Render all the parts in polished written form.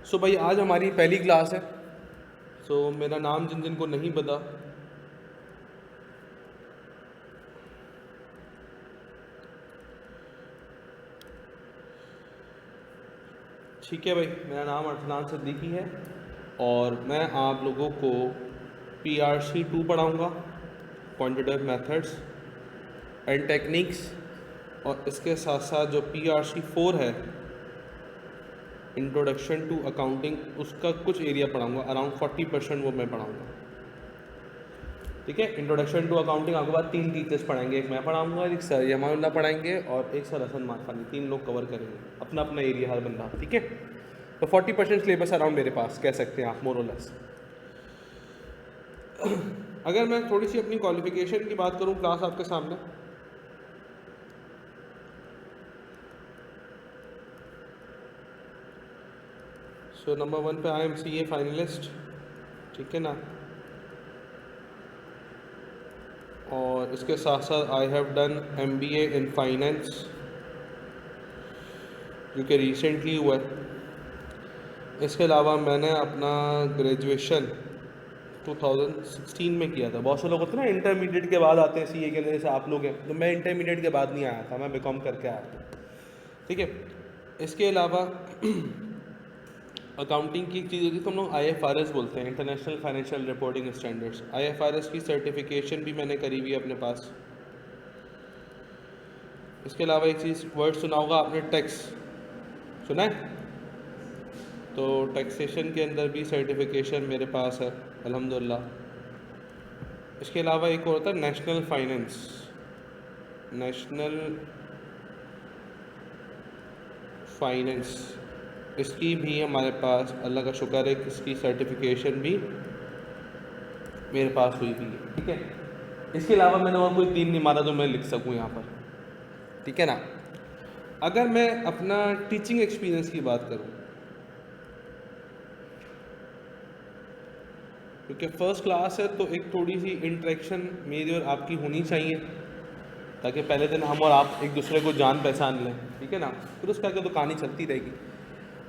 सो भाई आज हमारी पहली क्लास है। सो मेरा नाम जिन जिन को नहीं पता, ठीक है भाई, मेरा नाम अरसलान सिद्दीकी है और मैं आप लोगों को PRC 2 पढ़ाऊँगा, क्वांटिटेटिव मेथड्स एंड टेक्निक्स, और इसके साथ साथ जो PRC 4 है, इंट्रोडक्शन टू अकाउंटिंग, उसका कुछ एरिया पढ़ाऊँगा, अराउंड 40% वो मैं पढ़ाऊँगा। ठीक है, इंट्रोडक्शन टू अकाउंटिंग आपके बाद 3 टीचर्स पढ़ाएंगे, एक मैं पढ़ाऊँगा, एक सर यमानुल्लाह पढ़ाएंगे और एक सर हसन मारफानी। 3 लोग कवर करेंगे अपना अपना एरिया हर बंदा। ठीक है, तो 40% सिलेबस अराउंड मेरे पास कह सकते हैं आप, मोर और लेस। अगर मैं थोड़ी सी अपनी क्वालिफिकेशन की बात करूँ क्लास आपके सामने, सो नंबर 1 पे आई एम CA फाइनलिस्ट, ठीक है ना, और इसके साथ साथ I have done MBA in finance जो कि रिसेंटली हुआ है। इसके अलावा मैंने अपना ग्रेजुएशन 2016 में किया था। बहुत से लोग होते हैं ना इंटरमीडिएट के बाद आते हैं CA के लिए, जैसे आप लोग हैं, तो मैं इंटरमीडिएट के बाद नहीं आया था, मैं BCom करके आया था। ठीक है, इसके अलावा अकाउंटिंग की एक चीज़ होती है तो हम लोग IFRS बोलते हैं, international financial reporting standards. IFRS की सर्टिफिकेशन भी मैंने करी हुई है अपने पास। इसके अलावा एक चीज़ वर्ड सुना होगा आपने, टैक्स सुना है, तो टैक्सेशन के अंदर भी सर्टिफिकेशन मेरे पास है अल्हम्दुलिल्लाह। इसके अलावा एक और होता है नेशनल फाइनेंस, नेशनल फाइनेंस, इसकी भी हमारे पास अल्लाह का शुक्र है कि इसकी सर्टिफिकेशन भी मेरे पास हुई भी है। ठीक है, इसके अलावा मैंने और कोई 3 नहीं मारा जो मैं लिख सकूँ यहाँ पर। ठीक है ना, अगर मैं अपना टीचिंग एक्सपीरियंस की बात करूँ, क्योंकि फर्स्ट क्लास है तो एक थोड़ी सी इंटरेक्शन मेरी और आपकी होनी चाहिए, ताकि पहले दिन हम और आप एक दूसरे को जान पहचान लें। ठीक है ना, फिर उसका आगे तो कहानी चलती रहेगी।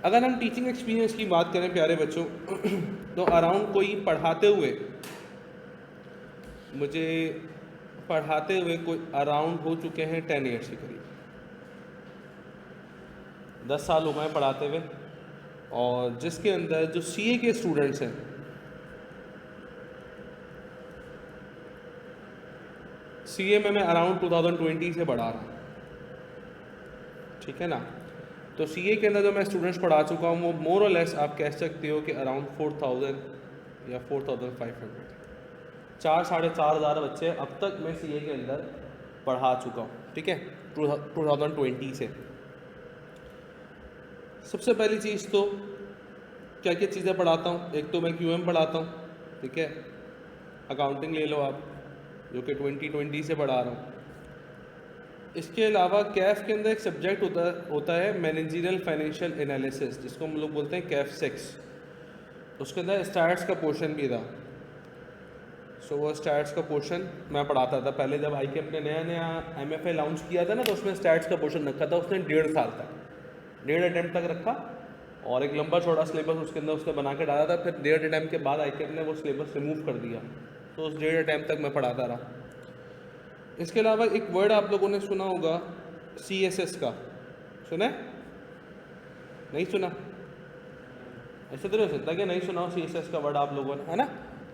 अगर हम टीचिंग एक्सपीरियंस की बात करें प्यारे बच्चों, तो अराउंड कोई पढ़ाते हुए कोई अराउंड हो चुके हैं 10 ईयर्स के करीब, 10 साल हो गए पढ़ाते हुए। और जिसके अंदर जो CA के स्टूडेंट्स हैं, CA में मैं अराउंड 2020 से पढ़ा रहा हूँ। ठीक है ना, तो CA के अंदर जो मैं स्टूडेंट्स पढ़ा चुका हूँ वो मोर और लेस आप कह सकते हो कि अराउंड 4000 या 4500, 4-4,500 बच्चे अब तक मैं CA के अंदर पढ़ा चुका हूँ। ठीक है, 2020 से। सबसे पहली चीज़ तो क्या क्या चीज़ें पढ़ाता हूँ, एक तो मैं QM पढ़ाता हूँ। ठीक है, अकाउंटिंग ले लो आप, जो कि 2020 से पढ़ा रहा हूँ। इसके अलावा कैफ के अंदर एक सब्जेक्ट होता है मैनेजरियल फाइनेंशियल एनालिसिस, जिसको हम लोग बोलते हैं कैफ 6। उसके अंदर स्टैट्स का पोर्शन भी था। सो वो स्टैट्स का पोर्शन मैं पढ़ाता था। पहले जब ICAP ने नया MFA लॉन्च किया था ना, तो उसमें स्टैट्स का पोर्शन रखा था उसने 1.5 साल तक, 1.5 अटैम्प्ट तक रखा, और एक लंबा चौड़ा सिलेबस उसके अंदर उसने बना के डाला था। फिर 1.5 अटैम्प्ट के बाद ICAP ने वो सिलेबस रिमूव कर दिया, तो उस 1.5 अटैम्प्ट तक मैं पढ़ाता रहा। इसके अलावा एक वर्ड आप लोगों ने सुना होगा CSS का, सुना है? नहीं सुना? ऐसे तो नहीं हो सकता कि नहीं सुना हो CSS का वर्ड आप लोगों ने, है ना,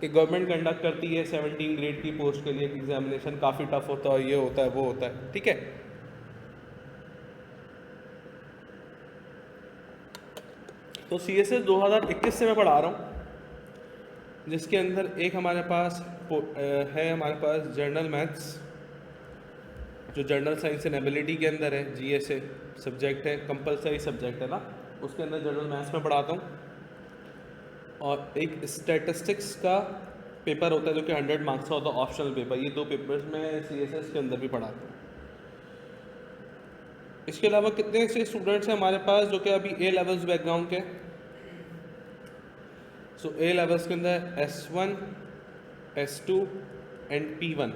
कि गवर्नमेंट कंडक्ट करती है 17 ग्रेड की पोस्ट के लिए एग्जामिनेशन, काफ़ी टफ होता है, ये होता है वो होता है। ठीक है, तो CSS 2021 से मैं पढ़ा रहा हूँ, जिसके अंदर एक हमारे पास हमारे पास जर्नल मैथ्स, जो जर्नल साइंस एंड एबिलिटी के अंदर है, GSA सब्जेक्ट है, कंपलसरी सब्जेक्ट है ना, उसके अंदर जर्नल मैथ्स में पढ़ाता हूँ। और एक स्टैटिस्टिक्स का पेपर होता है जो कि 100 मार्क्स का होता है, ऑप्शनल पेपर। ये 2 पेपर्स में CSS के अंदर भी पढ़ाता हूँ। इसके अलावा कितने ऐसे स्टूडेंट्स हैं हमारे पास जो कि अभी A लेवल्स बैकग्राउंड के? सो A लेवल्स के अंदर S1, S2 एंड P1,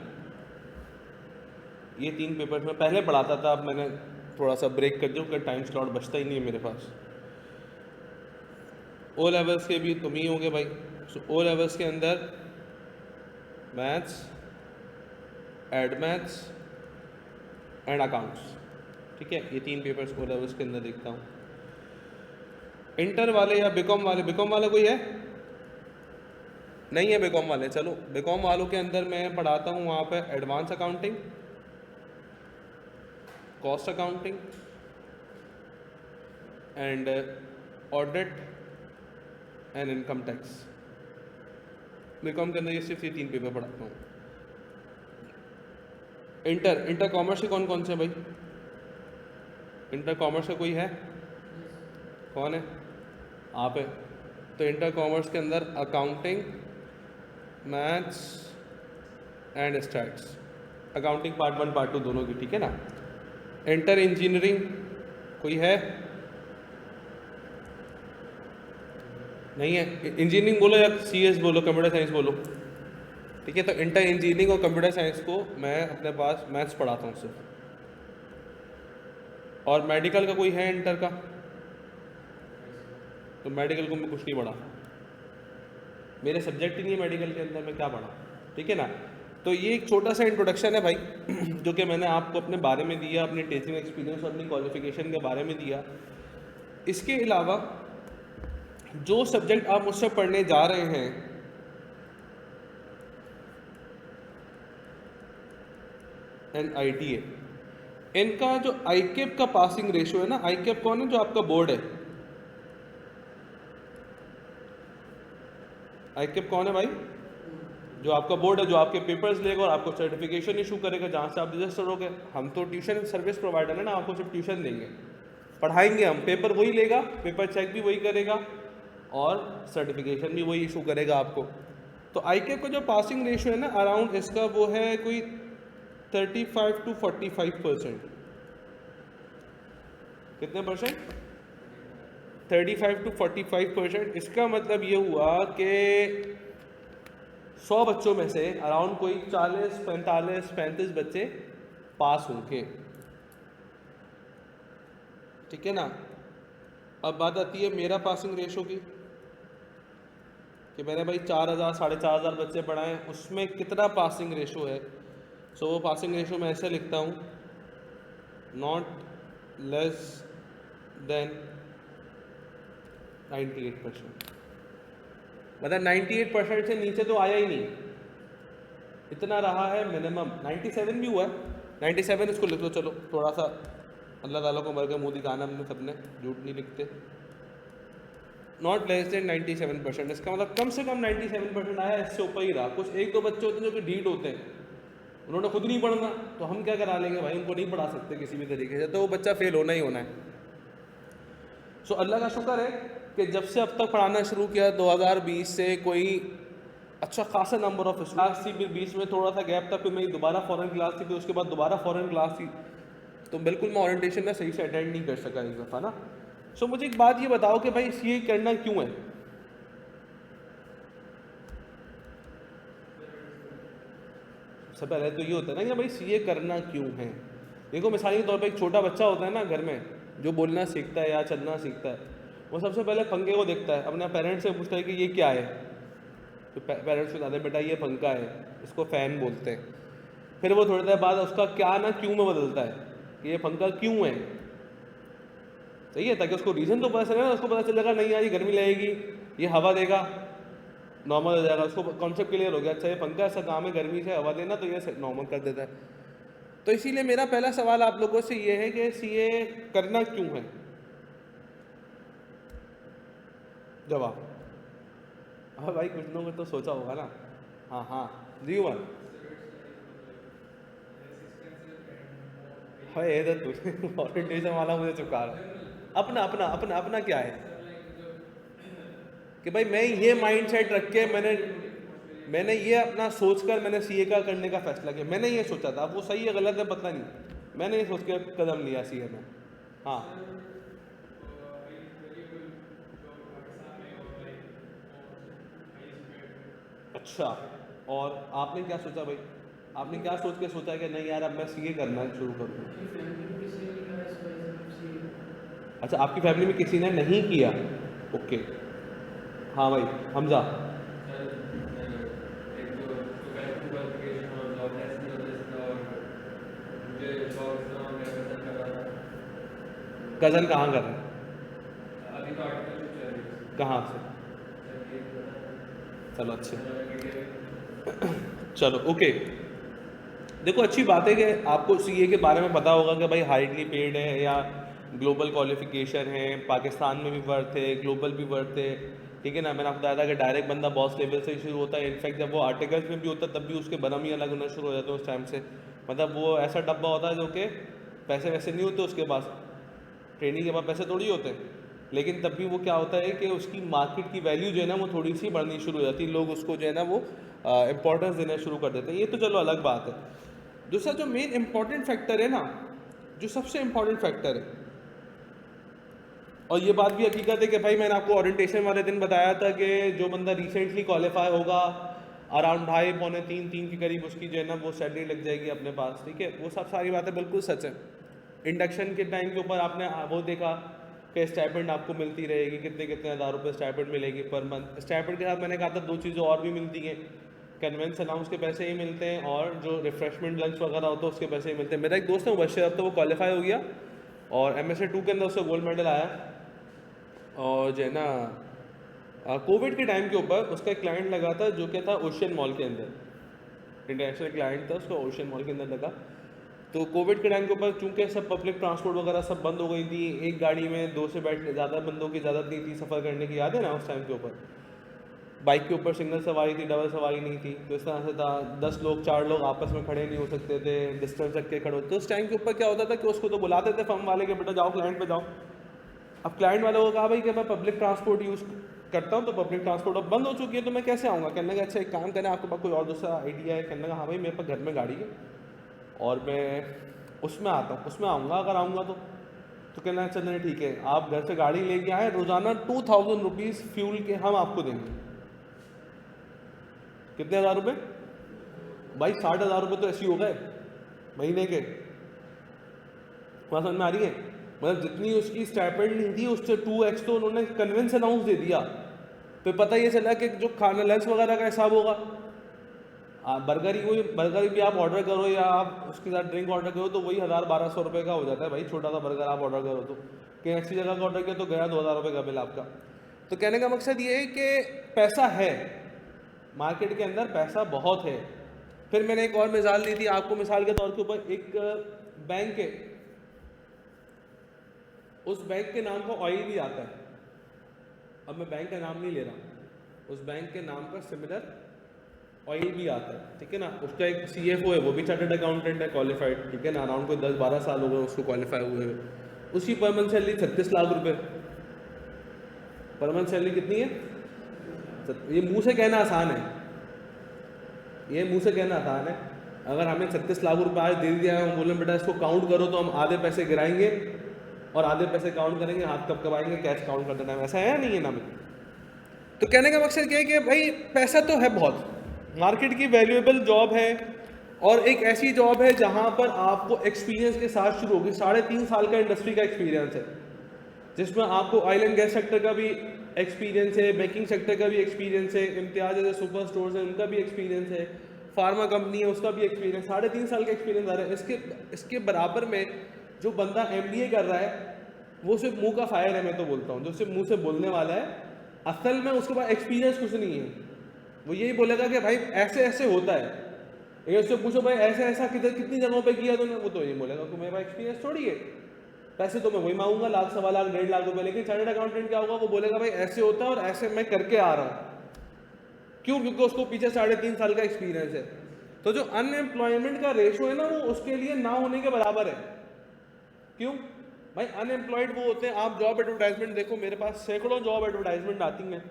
ये 3 पेपर्स में पहले पढ़ाता था, अब मैंने थोड़ा सा ब्रेक कर दिया क्योंकि टाइम स्लॉट बचता ही नहीं है मेरे पास। ओ लेवल्स के भी तुम ही होंगे भाई। सो ओ लेवल्स के अंदर maths, add maths and accounts, ठीक है, ये 3 पेपर्स ओ लेवल्स के अंदर देखता हूँ। इंटर वाले या बीकॉम वाले कोई है? नहीं है बीकॉम वाले, चलो बीकॉम वालों के अंदर मैं पढ़ाता हूँ वहाँ पे advance accounting, cost accounting and audit and income tax. BCom के अंदर ये सिर्फ ये 3 पेपर पढ़ाता हूँ। इंटर कॉमर्स के कौन कौन से भाई? इंटर कॉमर्स का कोई है? कौन है? आप है। तो इंटर कॉमर्स के अंदर accounting, maths and stats, accounting part 1 part 2 दोनों की, ठीक है ना। इंटर इंजीनियरिंग कोई है? नहीं है। इंजीनियरिंग बोलो या CS बोलो, कंप्यूटर साइंस बोलो, ठीक है। तो इंटर इंजीनियरिंग और कंप्यूटर साइंस को मैं अपने पास मैथ्स पढ़ाता हूँ सिर्फ। और मेडिकल का कोई है इंटर का? तो मेडिकल को मैं कुछ नहीं पढ़ा, मेरे सब्जेक्ट ही नहीं है मेडिकल के अंदर, मैं क्या पढ़ा, ठीक है ना। तो ये एक छोटा सा इंट्रोडक्शन है भाई जो कि मैंने आपको अपने बारे में दिया, अपने टीचिंग एक्सपीरियंस और अपनी क्वालिफिकेशन के बारे में दिया। इसके अलावा जो सब्जेक्ट आप मुझसे पढ़ने जा रहे हैं, NITA, इनका जो ICAP का पासिंग रेशियो है ना, ICAP कौन है? जो आपका बोर्ड है, ICAP कौन है भाई? जो आपका बोर्ड है, जो आपके पेपर्स लेगा और आपको सर्टिफिकेशन इशू करेगा जहाँ से आप रजिस्टर होगे। हम तो ट्यूशन सर्विस प्रोवाइडर है ना, आपको सिर्फ ट्यूशन देंगे, पढ़ाएंगे हम, पेपर वही लेगा, पेपर चेक भी वही करेगा और सर्टिफिकेशन भी वही इशू करेगा आपको। तो ICAP का जो पासिंग रेशियो है ना, अराउंड इसका वो है कोई 35 to 45%। कितने परसेंट? 35 to 45%। इसका मतलब ये हुआ कि 100 बच्चों में से अराउंड कोई 40, 45, 35 बच्चे पास होंगे, ठीक है ना। अब बात आती है मेरा पासिंग रेशो की, कि मैंने भाई 4000, 4500 बच्चे पढ़ाए, उसमें कितना पासिंग रेशो है। सो वो पासिंग रेशो मैं ऐसे लिखता हूँ, नॉट लेस देन 98%। मतलब 98% से नीचे तो आया ही नहीं, इतना रहा है मिनिमम। 97 भी हुआ है, 97 इसको लिख लो, चलो थोड़ा सा अल्लाह ताला को मर के मुँह दिखाना हमने सबने, झूठ नहीं लिखते। नॉट लेस देन 97%, इसका मतलब कम से कम 97% आया, इससे ऊपर ही रहा। कुछ 1-2 बच्चे होते हैं जो कि ढीठ होते हैं, उन्होंने खुद नहीं पढ़ना, तो हम क्या करा लेंगे भाई, उनको नहीं पढ़ा सकते किसी भी तरीके से, तो वो बच्चा फेल होना ही होना है। सो अल्लाह का शुक्र है कि जब से अब तक पढ़ाना शुरू किया 2020 से, कोई अच्छा खासा नंबर ऑफ क्लास थी, फिर बीच में थोड़ा सा गैप था, फिर मेरी दोबारा फॉरेन क्लास थी, फिर उसके बाद दोबारा फॉरेन क्लास थी, तो बिल्कुल मैं ओरिएंटेशन में सही से अटेंड नहीं कर सका इस दफ़ा ना। सो मुझे एक बात ये बताओ कि भाई CA करना क्यों है? सबसे पहले तो ये होता है ना कि भाई CA करना क्यों है। देखो मिसाल के तौर पे एक छोटा बच्चा होता है ना घर में, जो बोलना सीखता है या चलना सीखता है, वो सबसे पहले पंखे को देखता है, अपने पेरेंट्स से पूछता है कि ये क्या है, तो पेरेंट्स बताते हैं बेटा ये पंखा है, इसको फ़ैन बोलते हैं। फिर वो थोड़ी देर बाद उसका क्या ना क्यों में बदलता है कि ये पंखा क्यों है, सही है, ताकि उसको रीज़न तो पता चले ना, उसको पता चलेगा नहीं यार ये गर्मी लगेगी, ये हवा देगा, नॉर्मल हो जाएगा, उसको कॉन्सेप्ट क्लियर हो गया, अच्छा ये पंखा ऐसा काम है गर्मी से हवा देना, तो ये नॉर्मल कर देता है। तो इसीलिए मेरा पहला सवाल आप लोगों से ये है कि CA करना क्यों है? जवाब, हाँ भाई कुछ लोगों ने तो सोचा होगा ना। हाँ हाँ जी वन है ये तो ओरिएंटेशन वाला मुझे चुका रहा। अपना अपना अपना अपना क्या है कि भाई मैं ये माइंडसेट रख के मैंने ये अपना सोचकर मैंने CA का करने का फैसला किया। मैंने ये सोचा था, अब वो सही है गलत है पता नहीं, मैंने ये सोच के कदम लिया CA में। हाँ अच्छा, और आपने क्या सोचा भाई? आपने क्या सोच के सोचा कि नहीं यार अब मैं CA करना शुरू करूँगा? अच्छा आपकी फैमिली में किसी ने नहीं किया, ओके। हाँ भाई हमजा। कज़न कहाँ कर रहे हैं? कहाँ से? चलो अच्छे। चलो ओके। देखो अच्छी बात है कि आपको सीए के बारे में पता होगा कि भाई हाईली पेड है या ग्लोबल क्वालिफिकेशन है, पाकिस्तान में भी वर्थ है, ग्लोबल भी वर्थ है, ठीक है ना। मैंने आपको बताया था कि डायरेक्ट बंदा बॉस लेवल से ही शुरू होता है। इनफैक्ट जब वो आर्टिकल्स में भी होता है तब भी उसके बनम ही अलग होना शुरू हो जाते हैं उस टाइम से। मतलब वो ऐसा डब्बा होता है जो कि पैसे वैसे नहीं होते उसके पास, ट्रेनिंग के बाद पैसे थोड़ी होते हैं, लेकिन तब भी वो क्या होता है कि उसकी मार्केट की वैल्यू जो है ना वो थोड़ी सी बढ़नी शुरू हो जाती है, लोग उसको जो है ना वो इम्पोर्टेंस देना शुरू कर देते हैं। ये तो चलो अलग बात है। दूसरा जो मेन इम्पॉर्टेंट फैक्टर है ना, जो सबसे इम्पॉर्टेंट फैक्टर है, और ये बात भी हकीकत है कि भाई मैंने आपको ओरिएंटेशन वाले दिन बताया था कि जो बंदा रिसेंटली क्वालिफाई होगा अराउंड 2.5 पौने 3 के करीब उसकी जो है ना वो सैलरी लग जाएगी अपने पास, ठीक है। वो सब सारी बातें बिल्कुल सच है। इंडक्शन के टाइम के ऊपर आपने वो देखा कि स्टाइपेंड आपको मिलती रहेगी, कितने कितने हज़ार रुपये स्टाइपेंड मिलेगी पर मंथ। स्टाइपेंड के साथ मैंने कहा था दो चीज़ें और भी मिलती हैं, कन्वेंस अलाउंस के पैसे ही मिलते हैं और जो रिफ्रेशमेंट लंच वगैरह होता है उसके पैसे ही मिलते हैं। मेरा एक दोस्त है मुबशर, अब तो वो क्वालिफाई हो गया और MSA 2 के अंदर उसका गोल्ड मेडल आया। और जो है ना कोविड के टाइम के ऊपर उसका एक क्लाइंट लगा था जो क्या था ओशियन मॉल के अंदर, इंटरनेशनल क्लाइंट था उसका, ओशियन मॉल के अंदर लगा। तो कोविड के टाइम के ऊपर चूंकि सब पब्लिक ट्रांसपोर्ट वगैरह सब बंद हो गई थी, एक गाड़ी में 2 से बैठ ज़्यादा बंदों की इजाज़त नहीं थी सफ़र करने की, याद है ना उस टाइम के ऊपर। बाइक के ऊपर सिंगल सवारी थी, डबल सवारी नहीं थी, तो इस तरह से था 10 लोग 4 लोग आपस में खड़े नहीं हो सकते थे, डिस्टेंस रख के खड़े होते। तो उस टाइम के ऊपर क्या होता था कि उसको तो बुलाते थे फर्म वाले के बेटा जाओ क्लाइंट पे जाओ। अब क्लाइंट वालों को कहा भाई कि मैं पब्लिक ट्रांसपोर्ट यूज़ करता हूँ, तो पब्लिक ट्रांसपोर्ट अब बंद हो चुकी है तो मैं कैसे आऊँगा। कहने का अच्छा एक काम करें, आपके पास कोई और दूसरा आइडिया है? कहने का हाँ भाई मेरे पास घर में गाड़ी है और मैं उसमें आता हूँ, उसमें आऊँगा अगर आऊँगा तो कहना चल ठीक है, आप घर से गाड़ी लेके आए, रोज़ाना 2000 रुपीज़ फ्यूल के हम आपको देंगे। कितने हज़ार रुपये भाई? 60,000 रुपये तो ऐसे ही हो गए महीने के। वहाँ समझ में आ रही है? मतलब जितनी उसकी स्टाइपेंड नहीं थी उससे 2x तो उन्होंने कन्वेंस अनाउंस दे दिया। तो पता ये चला कि जो खाना लंच वगैरह का हिसाब होगा, बर्गर भी आप ऑर्डर करो या आप उसके साथ ड्रिंक ऑर्डर करो तो वही 1000-1200 रुपये का हो जाता है भाई। छोटा सा बर्गर आप ऑर्डर करो तो कहीं ऐसी जगह का ऑर्डर किया तो गया 2000 रुपये का बिल आपका। तो कहने का मकसद ये है कि पैसा है मार्केट के अंदर, पैसा बहुत है। फिर मैंने एक और मिसाल दी थी आपको, मिसाल के तौर के ऊपर एक बैंक है, उस बैंक के नाम का ऑयल भी आता है। अब मैं बैंक का नाम नहीं ले रहा, उस बैंक के नाम का सिमिलर ऑयल भी आता है, ठीक है ना। उसका एक CFO है, वो भी चार्टर्ड अकाउंटेंट है क्वालिफाइड, ठीक है ना। अराउंड कोई 10-12 साल हो गए उसको क्वालिफाई हुए हुए। उसकी पर मंथ सैलरी 36 लाख रुपए। पर मंथ सैलरी कितनी है? ये मुंह से कहना आसान है, ये मुंह से कहना आसान है। अगर हमें 36 लाख रुपए आज दे दिया है, हम बोलें बेटा इसको काउंट करो, तो हम आधे पैसे गिराएंगे और आधे पैसे काउंट करेंगे, हाथ कब आएंगे कैश काउंट करते टाइम। ऐसा है नहीं है ना में। तो कहने का मकसद क्या है कि भाई पैसा तो है बहुत, मार्केट की वैल्यूएबल जॉब है और एक ऐसी जॉब है जहां पर आपको एक्सपीरियंस के साथ शुरू होगी। 3.5 साल का इंडस्ट्री का एक्सपीरियंस है, जिसमें आपको ऑयल एंड गैस सेक्टर का भी एक्सपीरियंस है, बैंकिंग सेक्टर का भी एक्सपीरियंस है, इम्तियाज जैसे सुपर स्टोर्स है उनका भी एक्सपीरियंस है, फार्मा कंपनी है उसका भी एक्सपीरियंस। 3.5 साल का एक्सपीरियंस आ रहा है। इसके बराबर में जो बंदा MBA कर रहा है वो सिर्फ मुंह का फायर है, मैं तो बोलता हूँ, जो सिर्फ मुंह से बोलने वाला है, असल में उसके पास एक्सपीरियंस कुछ नहीं है। वो यही बोलेगा कि भाई ऐसे ऐसे होता है, लेकिन उससे पूछो भाई ऐसे ऐसा कितनी जगहों पे किया तूने, वो तो ये बोलेगा कि मेरे पास एक्सपीरियंस थोड़ी है, पैसे तो मैं वही मांगूंगा 1 लाख 1.25 लाख 1.5 लाख रुपए। लेकिन चार्टर्ड अकाउंटेंट क्या होगा, वो बोलेगा भाई ऐसे होता है और ऐसे मैं करके आ रहा हूँ। क्यों? क्योंकि उसको पीछे 3.5 साल का एक्सपीरियंस है। तो जो अनएम्प्लॉयमेंट का रेशो है ना, वो उसके लिए ना होने के बराबर है। क्यों भाई? अनएम्प्लॉयड वो होते हैं, आप जॉब एडवर्टाइजमेंट देखो, मेरे पास सैकड़ों जॉब एडवर्टाइजमेंट आती हैं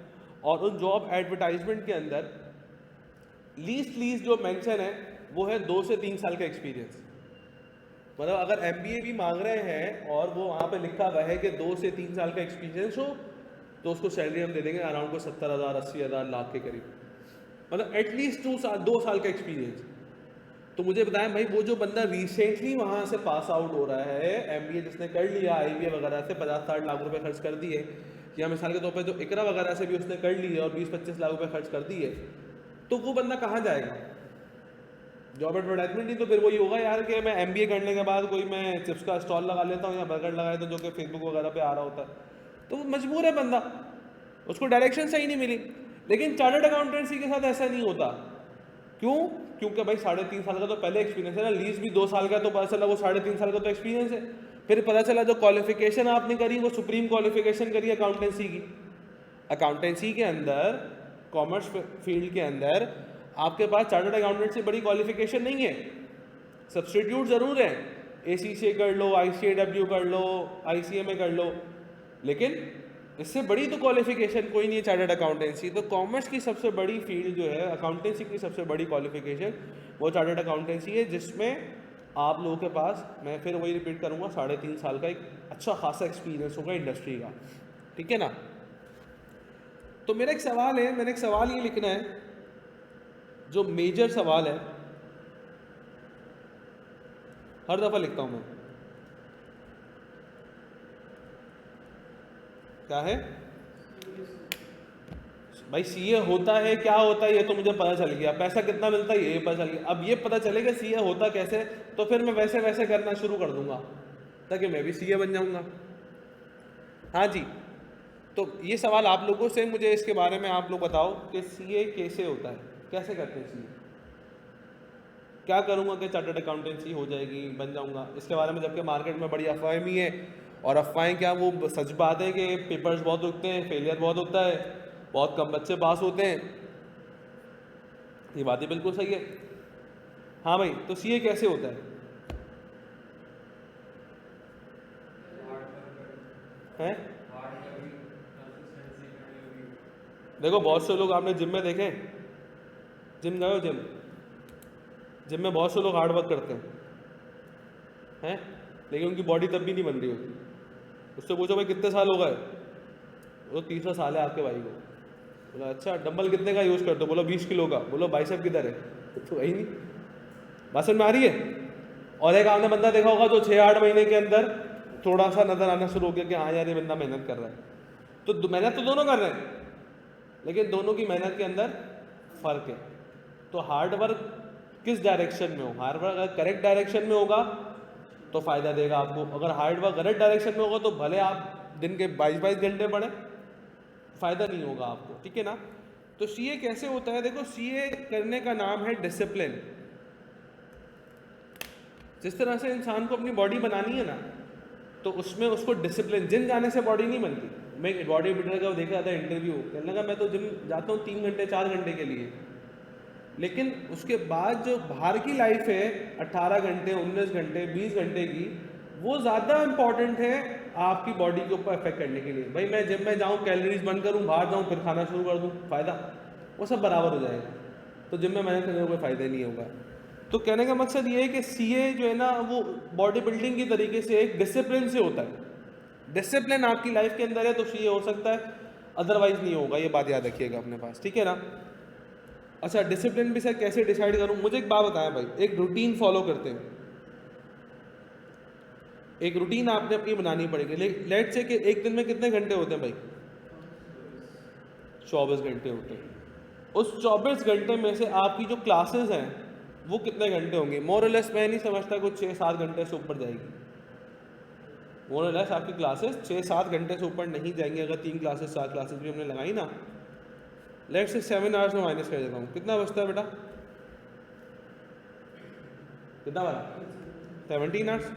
और उन जॉब एडवर्टाइजमेंट के अंदर लीस्ट जो मेंशन है वो है 2 से 3 साल का एक्सपीरियंस। मतलब अगर MBA भी मांग रहे हैं और वो वहाँ पे लिखा हुआ है कि 2 से 3 साल का एक्सपीरियंस हो, तो उसको सैलरी हम दे देंगे अराउंड को 70,000 80,000 लाख के करीब। मतलब एटलीस्ट 2 साल का एक्सपीरियंस। तो मुझे बताएं भाई, वो जो बंदा रिसेंटली वहाँ से पास आउट हो रहा है, MBA जिसने कर लिया IBA वगैरह से 50-60 लाख रुपए खर्च कर दिए, या मिसाल के तौर पर जो इकरा वगैरह से भी उसने कर ली है और 20-25 लाख रुपए खर्च कर दिए, तो वो बंदा कहाँ जाएगा? जॉब एडवर्टाइजमेंट ही तो फिर वही होगा यार कि मैं MBA करने के बाद कोई मैं चिप्स का स्टॉल लगा लेता हूँ या बर्गर लगा लेता हूँ जो कि फेसबुक वगैरह पे आ रहा होता है, तो वो मजबूर है बंदा, उसको डायरेक्शन सही नहीं मिली। लेकिन चार्टर्ड अकाउंटेंसी के साथ ऐसा नहीं होता। क्यों? क्योंकि भाई 3.5 साल का तो पहले एक्सपीरियंस है ना, लीज भी 2 साल का, तो पता चला वो 3.5 साल का तो एक्सपीरियंस है। फिर पता चला जो क्वालिफिकेशन आपने करी वो सुप्रीम क्वालिफिकेशन करी अकाउंटेंसी की। अकाउंटेंसी के अंदर, कॉमर्स फील्ड के अंदर आपके पास चार्टर्ड अकाउंटेंट से बड़ी क्वालिफिकेशन नहीं है, सब्सटीट्यूट ज़रूर है, ACCA कर लो, ICAW कर लो, ICMA कर लो, लेकिन इससे बड़ी तो क्वालिफिकेशन कोई नहीं है चार्टर्ड अकाउंटेंसी। तो कॉमर्स की सबसे बड़ी फील्ड जो है, अकाउंटेंसी की सबसे बड़ी क्वालिफिकेशन वो चार्टर्ड अकाउंटेंसी है, जिसमें आप लोगों के पास, मैं फिर वही रिपीट करूँगा, 3.5 साल का एक अच्छा खासा एक्सपीरियंस होगा इंडस्ट्री का, ठीक है ना। तो मेरा एक सवाल है, मैंने एक सवाल ये लिखना है, जो मेजर सवाल है, हर दफ़ा लिखता हूँ मैं, क्या है भाई? CA होता है, क्या होता है ये तो मुझे पता चल गया, पैसा कितना मिलता है ये पता चल गया। अब ये पता चलेगा CA होता कैसे, तो फिर मैं वैसे वैसे करना शुरू कर दूंगा ताकि मैं भी CA बन जाऊंगा। हाँ जी, तो ये सवाल आप लोगों से, मुझे इसके बारे में आप लोग बताओ कि CA कैसे होता है, कैसे करते हैं CA, क्या करूंगा कि चार्टर्ड अकाउंटेंसी हो जाएगी, बन जाऊंगा इसके बारे में, जबकि मार्केट में बड़ी अफवाहें भी हैं। और अफवाहें क्या, वो सच बात है कि पेपर्स बहुत रुकते हैं, फेलियर बहुत होता है, बहुत कम बच्चे पास होते हैं, ये बातें बिल्कुल सही है। हाँ भाई, तो CA कैसे होता है? हैं? देखो बहुत से लोग आपने जिम में देखे, जिम गए हो? जिम में बहुत से लोग हार्ड वर्क करते हैं, लेकिन उनकी बॉडी तब भी नहीं बन रही होती। उससे पूछो भाई कितने साल हो गए, वो 30वां साल है आपके भाई को। बोला अच्छा, डंबल कितने का यूज़ करते हो? बोलो 20 किलो का। बोलो बाइसेप किधर है? तो वही नहीं, बात समझ में आ रही है। और एक आपने बंदा देखा होगा जो 6-8 महीने के अंदर थोड़ा सा नजर आना शुरू हो गया कि हाँ यार ये बंदा मेहनत कर रहा है। तो मेहनत तो दोनों कर रहे हैं, लेकिन दोनों की मेहनत के अंदर फर्क है। तो हार्ड वर्क किस डायरेक्शन में हो, हार्ड वर्क अगर करेक्ट डायरेक्शन में होगा तो फायदा देगा आपको, अगर हार्ड वर्क गलत डायरेक्शन में होगा तो भले आप दिन के 22-22 घंटे पढ़े, फायदा नहीं होगा आपको, ठीक है ना। तो CA कैसे होता है? देखो, CA करने का नाम है डिसिप्लिन। जिस तरह से इंसान को अपनी बॉडी बनानी है ना, तो उसमें उसको डिसिप्लिन, जिम जाने से बॉडी नहीं बनती। मैं एक बॉडी बिल्डर का देखा था इंटरव्यू, कहने लगा मैं तो जिम जाता हूँ 3 घंटे 4 घंटे के लिए, लेकिन उसके बाद जो बाहर की लाइफ है 18 घंटे 19 घंटे 20 घंटे की, वो ज़्यादा इंपॉर्टेंट है आपकी बॉडी के ऊपर इफेक्ट करने के लिए। भाई मैं जिम में जाऊँ, कैलोरीज बर्न करूँ, बाहर जाऊँ फिर खाना शुरू कर दूँ, फ़ायदा वो सब बराबर हो जाएगा। तो जिम में मेहनत करने का कोई फ़ायदा ही नहीं होगा। तो कहने का मकसद ये है कि CA जो है ना, वो बॉडी बिल्डिंग की तरीके से एक डिसिप्लिन से होता है। डिसिप्लिन आपकी लाइफ के अंदर है तो CA हो सकता है, अदरवाइज नहीं होगा। ये बात याद रखिएगा अपने पास, ठीक है ना। अच्छा, डिसिप्लिन भी सर कैसे डिसाइड करूं? मुझे एक बात बताया भाई, एक रूटीन फॉलो करते हैं, एक रूटीन आपने अपनी बनानी पड़ेगी। लेट से कि एक दिन में कितने घंटे होते हैं भाई? 24 घंटे होते हैं। उस 24 घंटे में से आपकी जो क्लासेस हैं वो कितने घंटे होंगे? मोरलेस मैं नहीं समझता कुछ 6-7 घंटे से ऊपर जाएगी। मोरलेस आपकी क्लासेस 6-7 घंटे से ऊपर नहीं जाएंगी। अगर 3 क्लासेस 4 क्लासेस भी हमने लगाई ना, लेट से 7 आवर्स में माइनस कर देता हूँ, कितना बचता है बेटा? कितना बना? 17 आवर्स।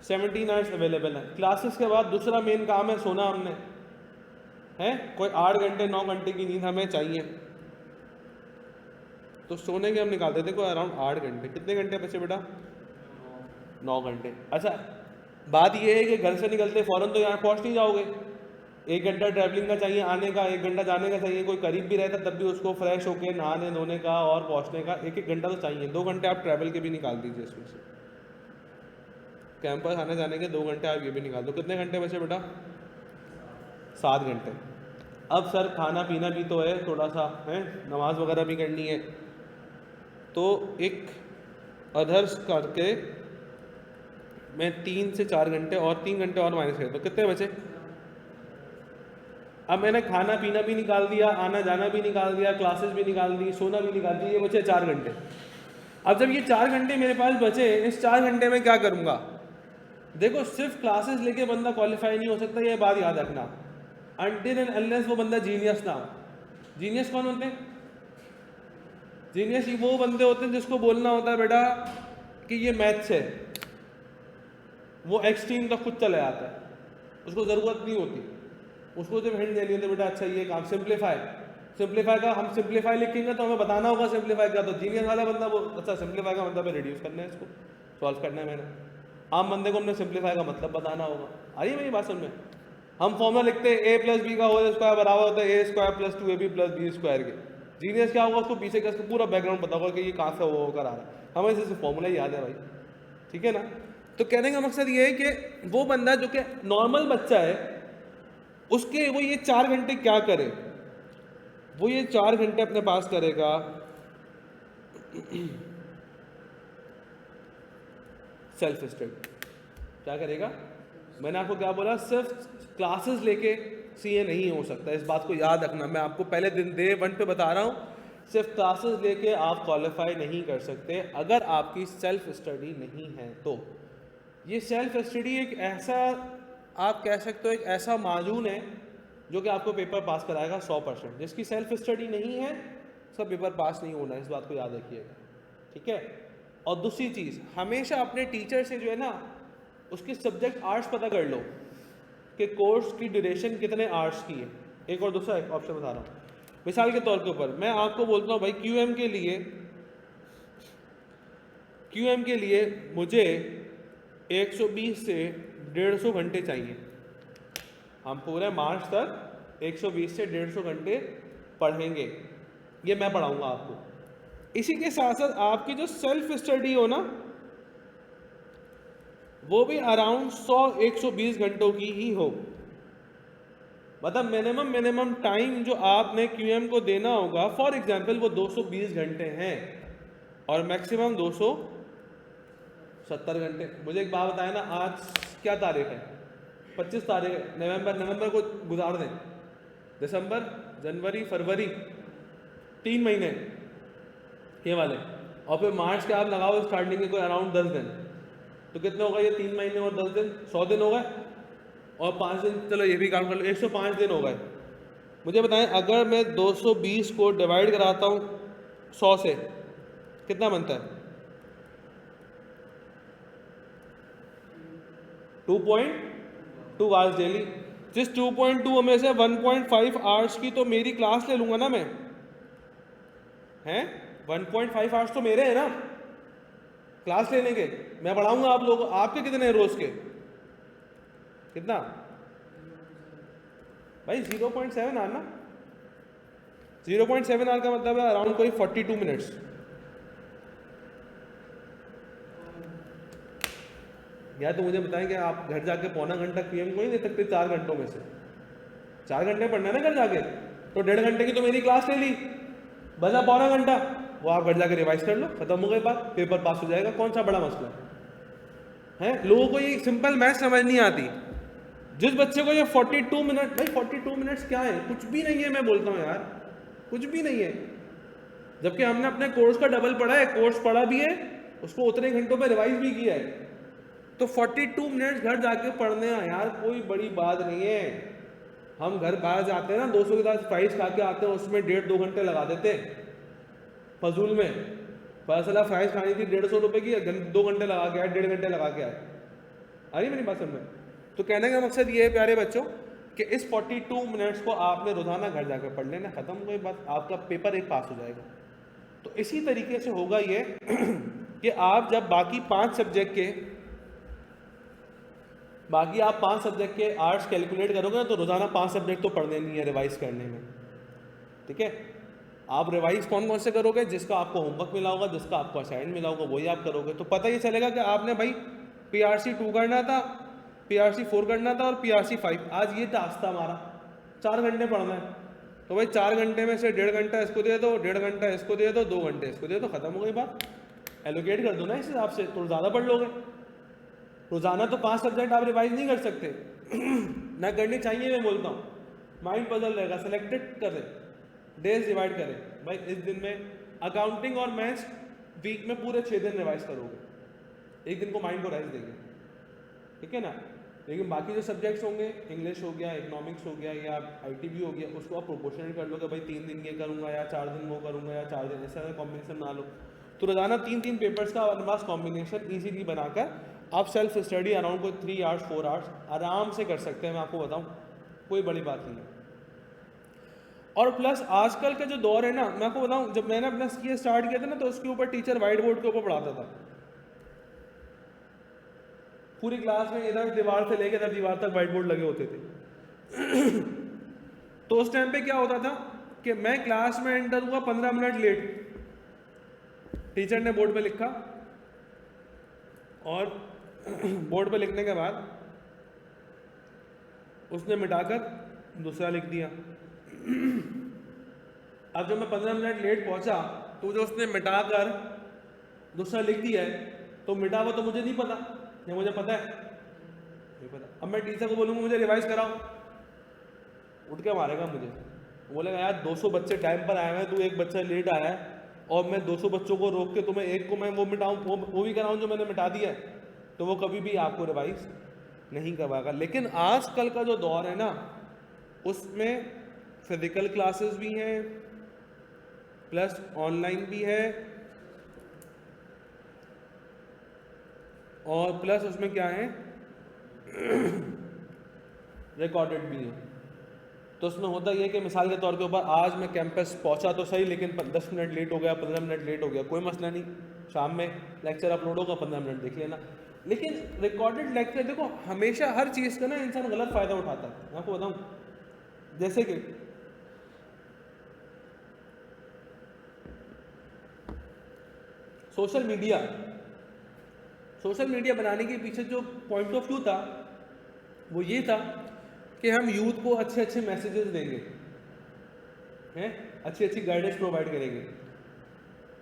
17 आवर्स अवेलेबल है। क्लासेस के बाद दूसरा मेन काम है सोना। हमने है कोई 8 घंटे 9 घंटे की नींद हमें चाहिए, तो सोने के हम निकालते थे कोई अराउंड 8 घंटे। कितने घंटे बचे बेटा? 9 घंटे। अच्छा, बात यह है कि घर से निकलते फ़ौरन तो यहाँ पहुँच नहीं जाओगे, 1 घंटा ट्रैवलिंग का चाहिए आने का, 1 घंटा जाने का चाहिए। कोई करीब भी रहता तब भी उसको फ्रेश होके नहाने धोने का और पहुँचने का 1-1 घंटा तो चाहिए। 2 घंटे आप ट्रैवल के भी निकाल दीजिए इसमें से, कैंपस आने जाने के 2 घंटे आप ये भी निकाल दो। कितने घंटे बचे बेटा? 7 घंटे। अब सर खाना पीना भी तो है, थोड़ा सा है, नमाज वगैरह भी करनी है, तो एक अदर्स करके मैं 3 से 4 घंटे और 3 घंटे और माइनस करता हूँ। कितने बचे? अब मैंने खाना पीना भी निकाल दिया, आना जाना भी निकाल दिया, क्लासेस भी निकाल दी, सोना भी निकाल दिया, ये बचे 4 घंटे। अब जब ये 4 घंटे मेरे पास बचे, इस 4 घंटे में क्या करूँगा? देखो सिर्फ क्लासेस लेके बंदा क्वालिफाई नहीं हो सकता, ये बात याद रखना, अनटिल एंड अनलेस वो बंदा जीनियस ना हो। जीनियस कौन होते हैं? जीनियस वो बंदे होते हैं जिसको बोलना होता है बेटा कि ये मैथ्स है, वो एक्सट्रीम तक खुद चला जाता है, उसको ज़रूरत नहीं होती, उसको जब हिंट देनी होती है बेटा अच्छा ये काम सिंप्लीफाई का हम सिंप्लीफाई लिखेंगे तो हमें बताना होगा सिंप्लीफाई का, तो जीनियस वाला बंदा वो अच्छा सिंप्लीफाई का मतलब है रिड्यूस करना है, इसको सॉल्व करना है मैंने। आम बंदे को हमने सिंप्लीफाई का मतलब बताना होगा। आइए मेरी बात समझ में, हम फॉर्मूला लिखते हैं ए प्लस बी का होल स्क्वायर बराबर होता है A square plus 2ab plus B square के। जीनियस क्या होगा, उसको पीछे का उसको पूरा बैकग्राउंड पता होगा कि ये कहाँ से वो होकर आ रहा है, हमें सिर्फ फॉर्मूला ही याद है भाई, ठीक है ना। तो कहने का मकसद ये है कि वो बंदा जो कि नॉर्मल बच्चा है उसके वो ये 4 घंटे क्या करे, वो ये 4 घंटे अपने पास करेगा सेल्फ स्टडी। क्या करेगा? मैंने आपको क्या बोला, सिर्फ क्लासेस लेके सीए नहीं हो सकता, इस बात को याद रखना। मैं आपको पहले दिन डे 1 पे बता रहा हूँ, सिर्फ क्लासेस लेके आप क्वालिफाई नहीं कर सकते अगर आपकी सेल्फ स्टडी नहीं है। तो ये सेल्फ स्टडी एक ऐसा, आप कह सकते हो एक ऐसा माजून है जो कि आपको पेपर पास कराएगा 100%। जिसकी सेल्फ स्टडी नहीं है उसका पेपर पास नहीं होना है, इस बात को याद रखिएगा, ठीक है। और दूसरी चीज़, हमेशा अपने टीचर से जो है ना उसके सब्जेक्ट आर्ट्स पता कर लो कि कोर्स की ड्यूरेशन कितने आर्ट्स की है। एक और दूसरा एक ऑप्शन बता रहा हूँ, मिसाल के तौर के ऊपर मैं आपको बोलता हूँ भाई क्यूएम के लिए मुझे 120 से 150 घंटे चाहिए। हम पूरे मार्च तक 120 से 150 घंटे पढ़ेंगे, ये मैं पढ़ाऊँगा आपको। इसी के साथ साथ आपकी जो सेल्फ स्टडी हो ना वो भी अराउंड 100-120 घंटों की ही हो। मतलब मिनिमम टाइम जो आपने क्यूएम को देना होगा, फॉर एग्जांपल वो 220 घंटे हैं और मैक्सिमम 270 घंटे। मुझे एक बात बताए ना, आज क्या तारीख है? 25 तारीख है। नवंबर को गुजार दें, दिसंबर, जनवरी, फरवरी, 3 महीने ये वाले, और फिर मार्च के आप लगाओ स्टार्टिंग के कोई अराउंड 10 दिन, तो कितने होगा ये? 3 महीने और 10 दिन, 100 दिन हो गए, और 5 दिन, चलो ये भी काम कर लो, 105 दिन हो गए। मुझे बताएं अगर मैं 220 को डिवाइड कराता हूँ 100 से, कितना बनता है? 2.2 आवर्स डेली। जिस 2.2 में से 1.5 आवर्स की तो मेरी क्लास ले लूँगा ना मैं, हैं 1.5 आवर्स तो मेरे हैं ना क्लास लेने के, मैं पढ़ाऊंगा आप लोग। आपके कितने हैं रोज के? कितना भाई? 0.7 आवर ना। 0.7 आवर का मतलब है अराउंड कोई 42 मिनट्स। या तो मुझे बताएं कि आप घर जाके पौना घंटा क्यूएम को नहीं दे सकते 4 घंटों में से? 4 घंटे पढ़ना है ना घर जाके, तो 1.5 घंटे की तो मेरी क्लास ले ली, बचा पौना घंटा, वो आप घर जाके रिवाइज कर लो, खत्म हो गई बात, पेपर पास हो जाएगा। कौन सा बड़ा मसला है? लोगों को ये सिंपल मैथ समझ नहीं आती। जिस बच्चे को ये 42 मिनट, भाई 42 मिनट्स क्या है? कुछ भी नहीं है, मैं बोलता हूँ यार, कुछ भी नहीं है। जबकि हमने अपने कोर्स का डबल पढ़ा है, कोर्स पढ़ा भी है, उसको उतने घंटों में रिवाइज भी किया है। तो 42 मिनट्स घर जाके पढ़ने हैं यार, कोई बड़ी बात नहीं है। हम घर बाहर जाते हैं ना, 200 के साथ फ्राइज खा के आते हैं, उसमें 1.5-2 घंटे लगा देते हैं फजूल में। फैसला फ्राइज खानी थी 150 रुपये की, 2 घंटे लगा के आए, 1.5 घंटे लगा के आए। आ रही मेरी बात समझ में? तो कहने का मकसद ये है प्यारे बच्चों कि इस 42 मिनट्स को आपने रोजाना घर जाकर पढ़ लेना, खत्म हो गई बात, आपका पेपर एक पास हो जाएगा। तो इसी तरीके से होगा ये कि आप जब बाकी 5 सब्जेक्ट के आर्ट्स कैलकुलेट करोगे ना, तो रोजाना 5 सब्जेक्ट तो पढ़ने नहीं है रिवाइज करने में, ठीक है। आप रिवाइज कौन कौन से करोगे? जिसका आपको होमवर्क मिला होगा, जिसका आपको असाइनमेंट मिला होगा, वही आप करोगे। तो पता ही चलेगा कि आपने भाई PRC 2 करना था, PRC 4 करना था और PRC 5, आज ये टास्क था हमारा, 4 घंटे पढ़ना है। तो भाई 4 घंटे में से 1.5 घंटा इसको दे दो, 1.5 घंटा इसको दे दो, 2 घंटे इसको दे दो, खत्म हो गई बात। एलोकेट कर दो ना इस हिसाब से, तो ज़्यादा पढ़ लोगे। रोजाना तो 5 सब्जेक्ट आप रिवाइज नहीं कर सकते ना करनी चाहिए, मैं बोलता हूँ। माइंड पजल रहेगा, सिलेक्टेड करें, डेज डिवाइड करें। भाई इस दिन में अकाउंटिंग और मैथ्स वीक में पूरे 6 दिन रिवाइज करोगे, एक दिन को माइंड को रेस्ट देंगे, ठीक है ना। लेकिन बाकी जो सब्जेक्ट्स होंगे, इंग्लिश हो गया, इकोनॉमिक्स हो गया या ITB हो गया, उसको आप प्रोपोर्शनल कर लो कि भाई 3 दिन ये करूँगा या 4 दिन वो करूँगा या 4 दिन ऐसा कॉम्बिनेशन बना लो। तो रोजाना 3 पेपर्स का अपने पास कॉम्बिनेशन ईजीली बनाकर आप सेल्फ स्टडी अराउंड कोई 3 आवर्स 4 आवर्स आराम से कर सकते हैं। मैं आपको बताऊँ, कोई बड़ी बात नहीं है। और प्लस आजकल का जो दौर है ना, मैं आपको बताऊँ, जब मैंने अपना ये स्टार्ट किया था ना, तो उसके ऊपर टीचर व्हाइट बोर्ड के ऊपर पढ़ाता था पूरी क्लास में, इधर दीवार से लेकर इधर दीवार तक व्हाइट बोर्ड लगे होते थे। तो उस टाइम पे क्या होता था कि मैं क्लास में एंटर हुआ 15 मिनट लेट, टीचर ने बोर्ड पे लिखा और बोर्ड पे लिखने के बाद उसने मिटाकर दूसरा लिख दिया। अब जब मैं 15 मिनट लेट पहुंचा तो जो उसने मिटाकर दूसरा लिख दिया है, तो मिटा हुआ तो मुझे नहीं पता, या मुझे पता है नहीं पता। अब मैं टीचर को बोलूँगा मुझे रिवाइज कराओ, उठ के मारेगा मुझे, बोलेगा यार 200 बच्चे टाइम पर आए हैं, तू एक बच्चा लेट आया है और मैं 200 बच्चों को रोक के तुम्हें एक को मैं वो मिटाऊँ, वो भी कराऊँ जो मैंने मिटा दिया है, तो वो कभी भी आपको रिवाइज नहीं करवाएगा। लेकिन आजकल का जो दौर है ना, उसमें फिजिकल क्लासेस भी हैं प्लस ऑनलाइन भी है, और प्लस उसमें क्या है रिकॉर्डेड भी है। तो उसमें होता ये कि मिसाल के तौर के ऊपर आज मैं कैंपस पहुंचा तो सही, लेकिन 10 मिनट लेट हो गया, 15 मिनट लेट हो गया, कोई मसला नहीं, शाम में लेक्चर अपलोड होगा, 15 मिनट देख लेना। लेकिन रिकॉर्डेड लेक्चर देखो, हमेशा हर चीज़ का ना इंसान गलत फ़ायदा उठाता है। मैं आपको बताऊँ, जैसे कि सोशल मीडिया बनाने के पीछे जो पॉइंट ऑफ व्यू था वो ये था कि हम यूथ को अच्छे अच्छे मैसेजेस देंगे, हैं, अच्छी अच्छी गाइडेंस प्रोवाइड करेंगे।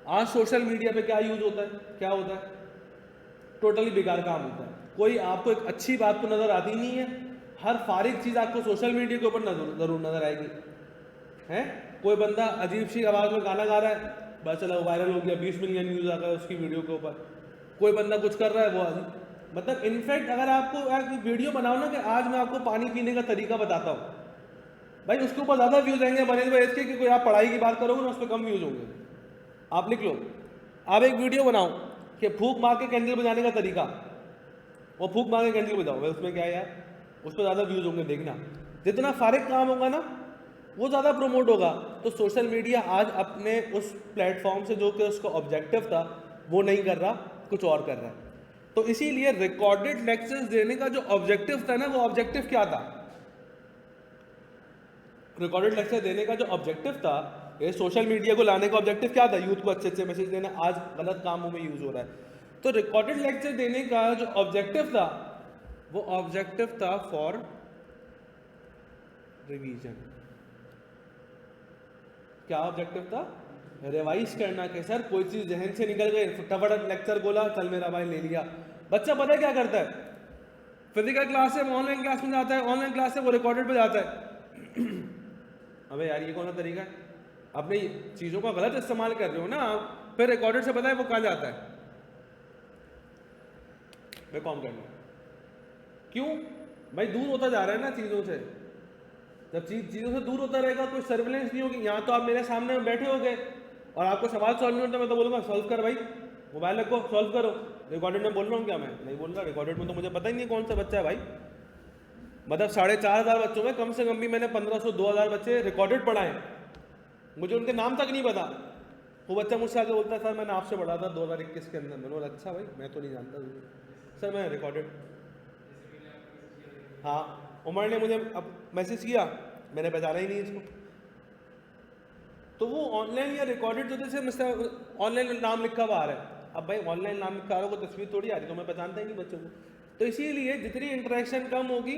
आज सोशल मीडिया पे क्या यूज होता है, क्या होता है, टोटली बेकार काम होता है। कोई आपको एक अच्छी बात तो नज़र आती नहीं है, हर फारिग चीज़ आपको सोशल मीडिया के ऊपर ज़रूर नज़र आएगी, हैं। कोई बंदा अजीब सी आवाज़ में गाना गा रहा है, बस चला वायरल हो गया, 20 मिलियन व्यूज़ आ गए उसकी वीडियो के ऊपर। कोई बंदा कुछ कर रहा है, वो मतलब इनफैक्ट अगर आपको एक वीडियो बनाओ ना कि आज मैं आपको पानी पीने का तरीका बताता हूँ, भाई उसके ऊपर ज़्यादा व्यूज़ आएंगे बने हुए इसके कि कोई आप पढ़ाई की बात करोगे ना, उस पर कम व्यूज़ होंगे। आप लिख लो, आप एक वीडियो बनाओ कि फूंक मार के कैंडल बजाने का तरीका, वो फूंक मार के कैंडल बजाओ, भाई उसमें क्या है यार, उस पर ज़्यादा व्यूज़ होंगे। देखना जितना फारिग काम होगा ना वो ज़्यादा प्रमोट होगा। तो सोशल मीडिया आज अपने उस प्लेटफॉर्म से जो कि उसका ऑब्जेक्टिव था वो नहीं कर रहा, कुछ और कर रहा है। तो इसीलिए रिकॉर्डेड लेक्चर्स देने का जो ऑब्जेक्टिव था ना, वो ऑब्जेक्टिव क्या था, रिकॉर्डेड लेक्चर देने का जो ऑब्जेक्टिव था, ये सोशल मीडिया को लाने का ऑब्जेक्टिव क्या था, यूथ को अच्छे अच्छे मैसेज देना। आज गलत कामों में यूज हो रहा है। तो रिकॉर्डेड लेक्चर देने का जो ऑब्जेक्टिव था वो ऑब्जेक्टिव था फॉर रिवीजन। क्या ऑब्जेक्टिव था, रिवाइज करना कि सर कोई चीज जहन से निकल गई, फटाफट लेक्चर बोला, चल मेरा भाई ले लिया। बच्चा पता है क्या करता है, फिजिकल क्लास से वो ऑनलाइन क्लास में जाता है, ऑनलाइन क्लास से वो रिकॉर्डेड पे जाता है। अबे यार ये कौन सा तरीका है, अपनी चीजों का गलत इस्तेमाल कर रहे हो ना आप। फिर रिकॉर्डेड से पता है वो कहाँ जाता है, मैं कॉम करना। क्यों भाई, दूर होता जा रहा है ना चीजों से। जब चीज़ों से दूर होता रहेगा, कोई सर्विलेंस नहीं होगी। यहाँ तो आप मेरे सामने बैठे हो गए और आपको सवाल सॉल्व नहीं होता, मैं तो बोलूँगा सॉल्व कर भाई, मोबाइल रखो सॉल्व करो। रिकॉर्डेड में बोल रहा हूँ क्या, मैं नहीं बोल रहा। रिकॉर्डेड में तो मुझे पता ही नहीं कौन सा बच्चा है भाई। मतलब 4,500 बच्चों में कम से कम भी मैंने 1500-2000 बच्चे रिकॉर्डेड पढ़ाए, मुझे उनके नाम तक नहीं पता। वो बच्चा मुझसे आगे बोलता है सर मैंने आपसे पढ़ा था 2021 के अंदर। मैंने बोला अच्छा भाई मैं तो नहीं जानता सर, मैं रिकॉर्डेड। हाँ, उमर ने मुझे अब मैसेज किया, मैंने पहचाना ही नहीं इसको। तो वो ऑनलाइन या रिकॉर्डेड जो जैसे ऑनलाइन नाम लिखा हुआ आ रहा है, अब भाई ऑनलाइन नाम लिखा रहा हो, कोई तस्वीर थोड़ी आ रही, तो मैं पहचानता ही नहीं बच्चों को। तो इसीलिए जितनी इंटरेक्शन कम होगी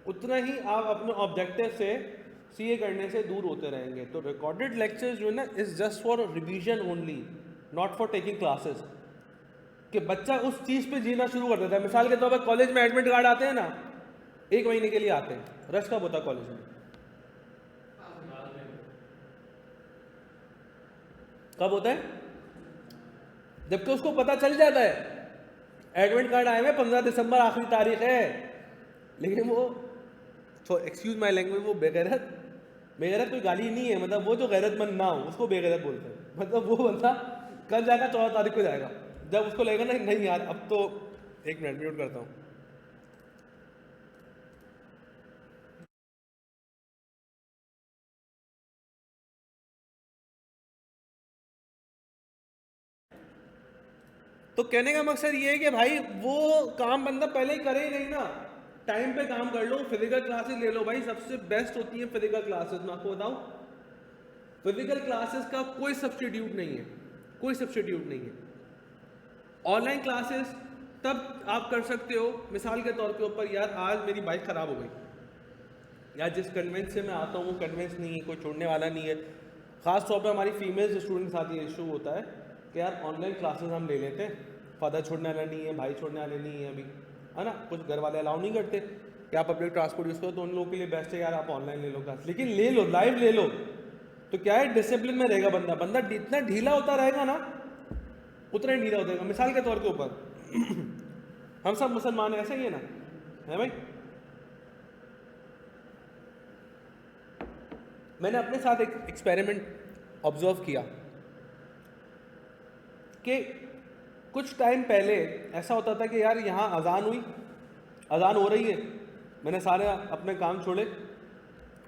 उतना ही आप अपने ऑब्जेक्टिव से सीए करने से दूर होते रहेंगे। तो रिकॉर्डेड लेक्चर्स जो है ना is just for revision only, not for taking classes. कि बच्चा उस चीज़ पे जीना शुरू कर देता है। मिसाल के तौर पर कॉलेज में एडमिट कार्ड आते हैं ना, 1 महीने के लिए आते हैं, रश कब होता है कॉलेज में, कब होता है? जबकि उसको पता चल जाता है एडमिट कार्ड आए हुए 15 दिसंबर आखिरी तारीख है, लेकिन वो तो एक्सक्यूज माई लैंग्वेज, वो बेगैरत, बेगैरत कोई गाली नहीं है, मतलब वो जो गैरतमंद ना हो उसको बेगैरत बोलते हैं। मतलब वो बंदा कल जाएगा 14 तारीख को जाएगा, जब उसको लगेगा ना नहीं यार अब तो, एक मिनट म्यूट करता हूँ। तो कहने का मकसद ये है कि भाई वो काम बंदा पहले ही करे ही नहीं ना, टाइम पे काम कर लो। फिजिकल क्लासेस ले लो भाई, सबसे बेस्ट होती है फिजिकल क्लासेस। मैं आपको बताऊं, फिजिकल क्लासेस का कोई सब्स्टिट्यूट नहीं है, कोई सब्स्टिट्यूट नहीं है। ऑनलाइन क्लासेस तब आप कर सकते हो, मिसाल के तौर पे ऊपर, यार आज मेरी बाइक खराब हो गई, यार जिस कन्वेंस से मैं आता हूँ वो कन्वेंस नहीं है, कोई छोड़ने वाला नहीं है। ख़ास तौर पे हमारी फीमेल स्टूडेंट के साथ ये इशू होता है कि यार ऑनलाइन क्लासेस हम ले लेते हैं, फादर छोड़ने वाला नहीं है, भाई छोड़ने वाले नहीं है अभी, है ना, कुछ घर वाले अलाउ नहीं करते कि आप पब्लिक ट्रांसपोर्ट यूज़ करो, तो उन लोगों के लिए बेस्ट है यार आप ऑनलाइन ले लो क्लास। लेकिन ले लो, लाइव ले लो, तो क्या है डिसिप्लिन में रहेगा बंदा। बंदा जितना ढीला होता रहेगा ना उतना ही ढीला हो जाएगा। मिसाल के तौर के ऊपर हम सब मुसलमान हैं, ऐसा ही है ना, है भाई? मैंने अपने साथ एक एक्सपेरिमेंट ऑब्जर्व किया कि कुछ टाइम पहले ऐसा होता था कि यार यहाँ अजान हुई, अजान हो रही है, मैंने सारे अपने काम छोड़े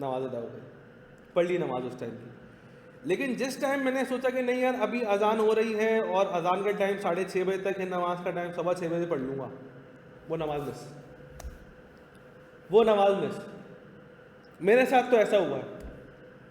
नमाज अदा हो गई, पढ़ ली नमाज उस टाइम की। लेकिन जिस टाइम मैंने सोचा कि नहीं यार अभी अजान हो रही है और अजान का टाइम 6:30 बजे तक है, नमाज का टाइम 6:15 बजे पढ़ लूँगा, वो नमाज मिस, वो नमाज मिस। मेरे साथ तो ऐसा हुआ है।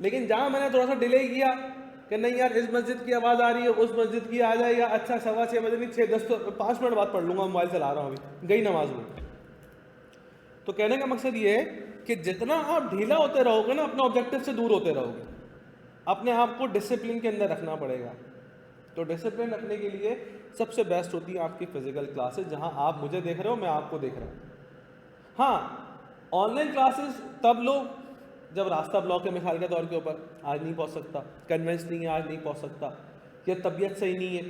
लेकिन जहाँ मैंने थोड़ा सा डिले किया कि नहीं यार इस मस्जिद की आवाज़ आ रही है, उस मस्जिद की आ जाएगा, अच्छा 6:15 बजे नहीं 6:10 तो 5 मिनट बाद पढ़ लूँगा, मोबाइल चला रहा हूँ अभी, गई नमाज में। तो कहने का मकसद ये है कि जितना आप ढीला होते रहोगे ना अपने ऑब्जेक्टिव से दूर होते रहोगे। अपने आप को डिसिप्लिन के अंदर रखना पड़ेगा। तो डिसिप्लिन रखने के लिए सबसे बेस्ट होती है आपकी फिजिकल क्लासेस, जहां आप मुझे देख रहे हो, मैं आपको देख रहा हूँ। हाँ, ऑनलाइन क्लासेस तब लो जब रास्ता ब्लॉक है, मिसाल के तौर के ऊपर आज नहीं पहुँच सकता, कन्वेंस नहीं है आज नहीं पहुँच सकता, या तबीयत सही नहीं है,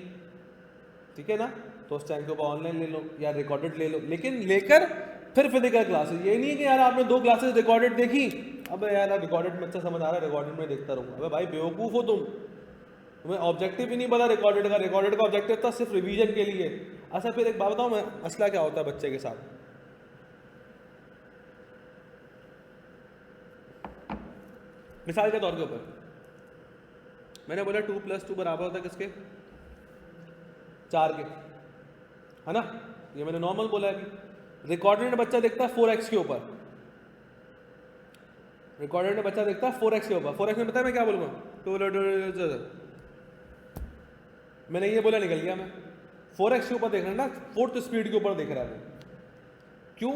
ठीक है ना, तो उस टाइम के ऊपर ऑनलाइन ले लो या रिकॉर्डेड ले लो। लेकिन लेकर फिर फिजिकल क्लासेस, ये नहीं है कि यार आपने 2 क्लासेस रिकॉर्डेड देखी, अब यार रिकॉर्डेड में अच्छा समझ आ रहा है, रिकॉर्डेड में देखता रहूँगा। अबे भाई बेवकूफ़ हो तुम, तुम्हें ऑब्जेक्टिव ही नहीं पता रिकॉर्डेड का। रिकॉर्डेड का ऑब्जेक्टिव था सिर्फ रिवीजन के लिए। अच्छा फिर एक बात बताऊँ मैं, मसला क्या होता है बच्चे के साथ, मिसाल के तौर के ऊपर मैंने बोला 2+2 बराबर होता है किसके? 4 के, है ना, ये मैंने नॉर्मल बोला है। अभी रिकॉर्डेड में बच्चा देखता है 4x के ऊपर, रिकॉर्डेड में बच्चा देखता है 4x के ऊपर। 4x में पता है मैं क्या बोलूँगा? मैंने ये बोला निकल गया मैं। 4x के ऊपर देख रहा है ना, 4th स्पीड के ऊपर देख रहा है। क्यों?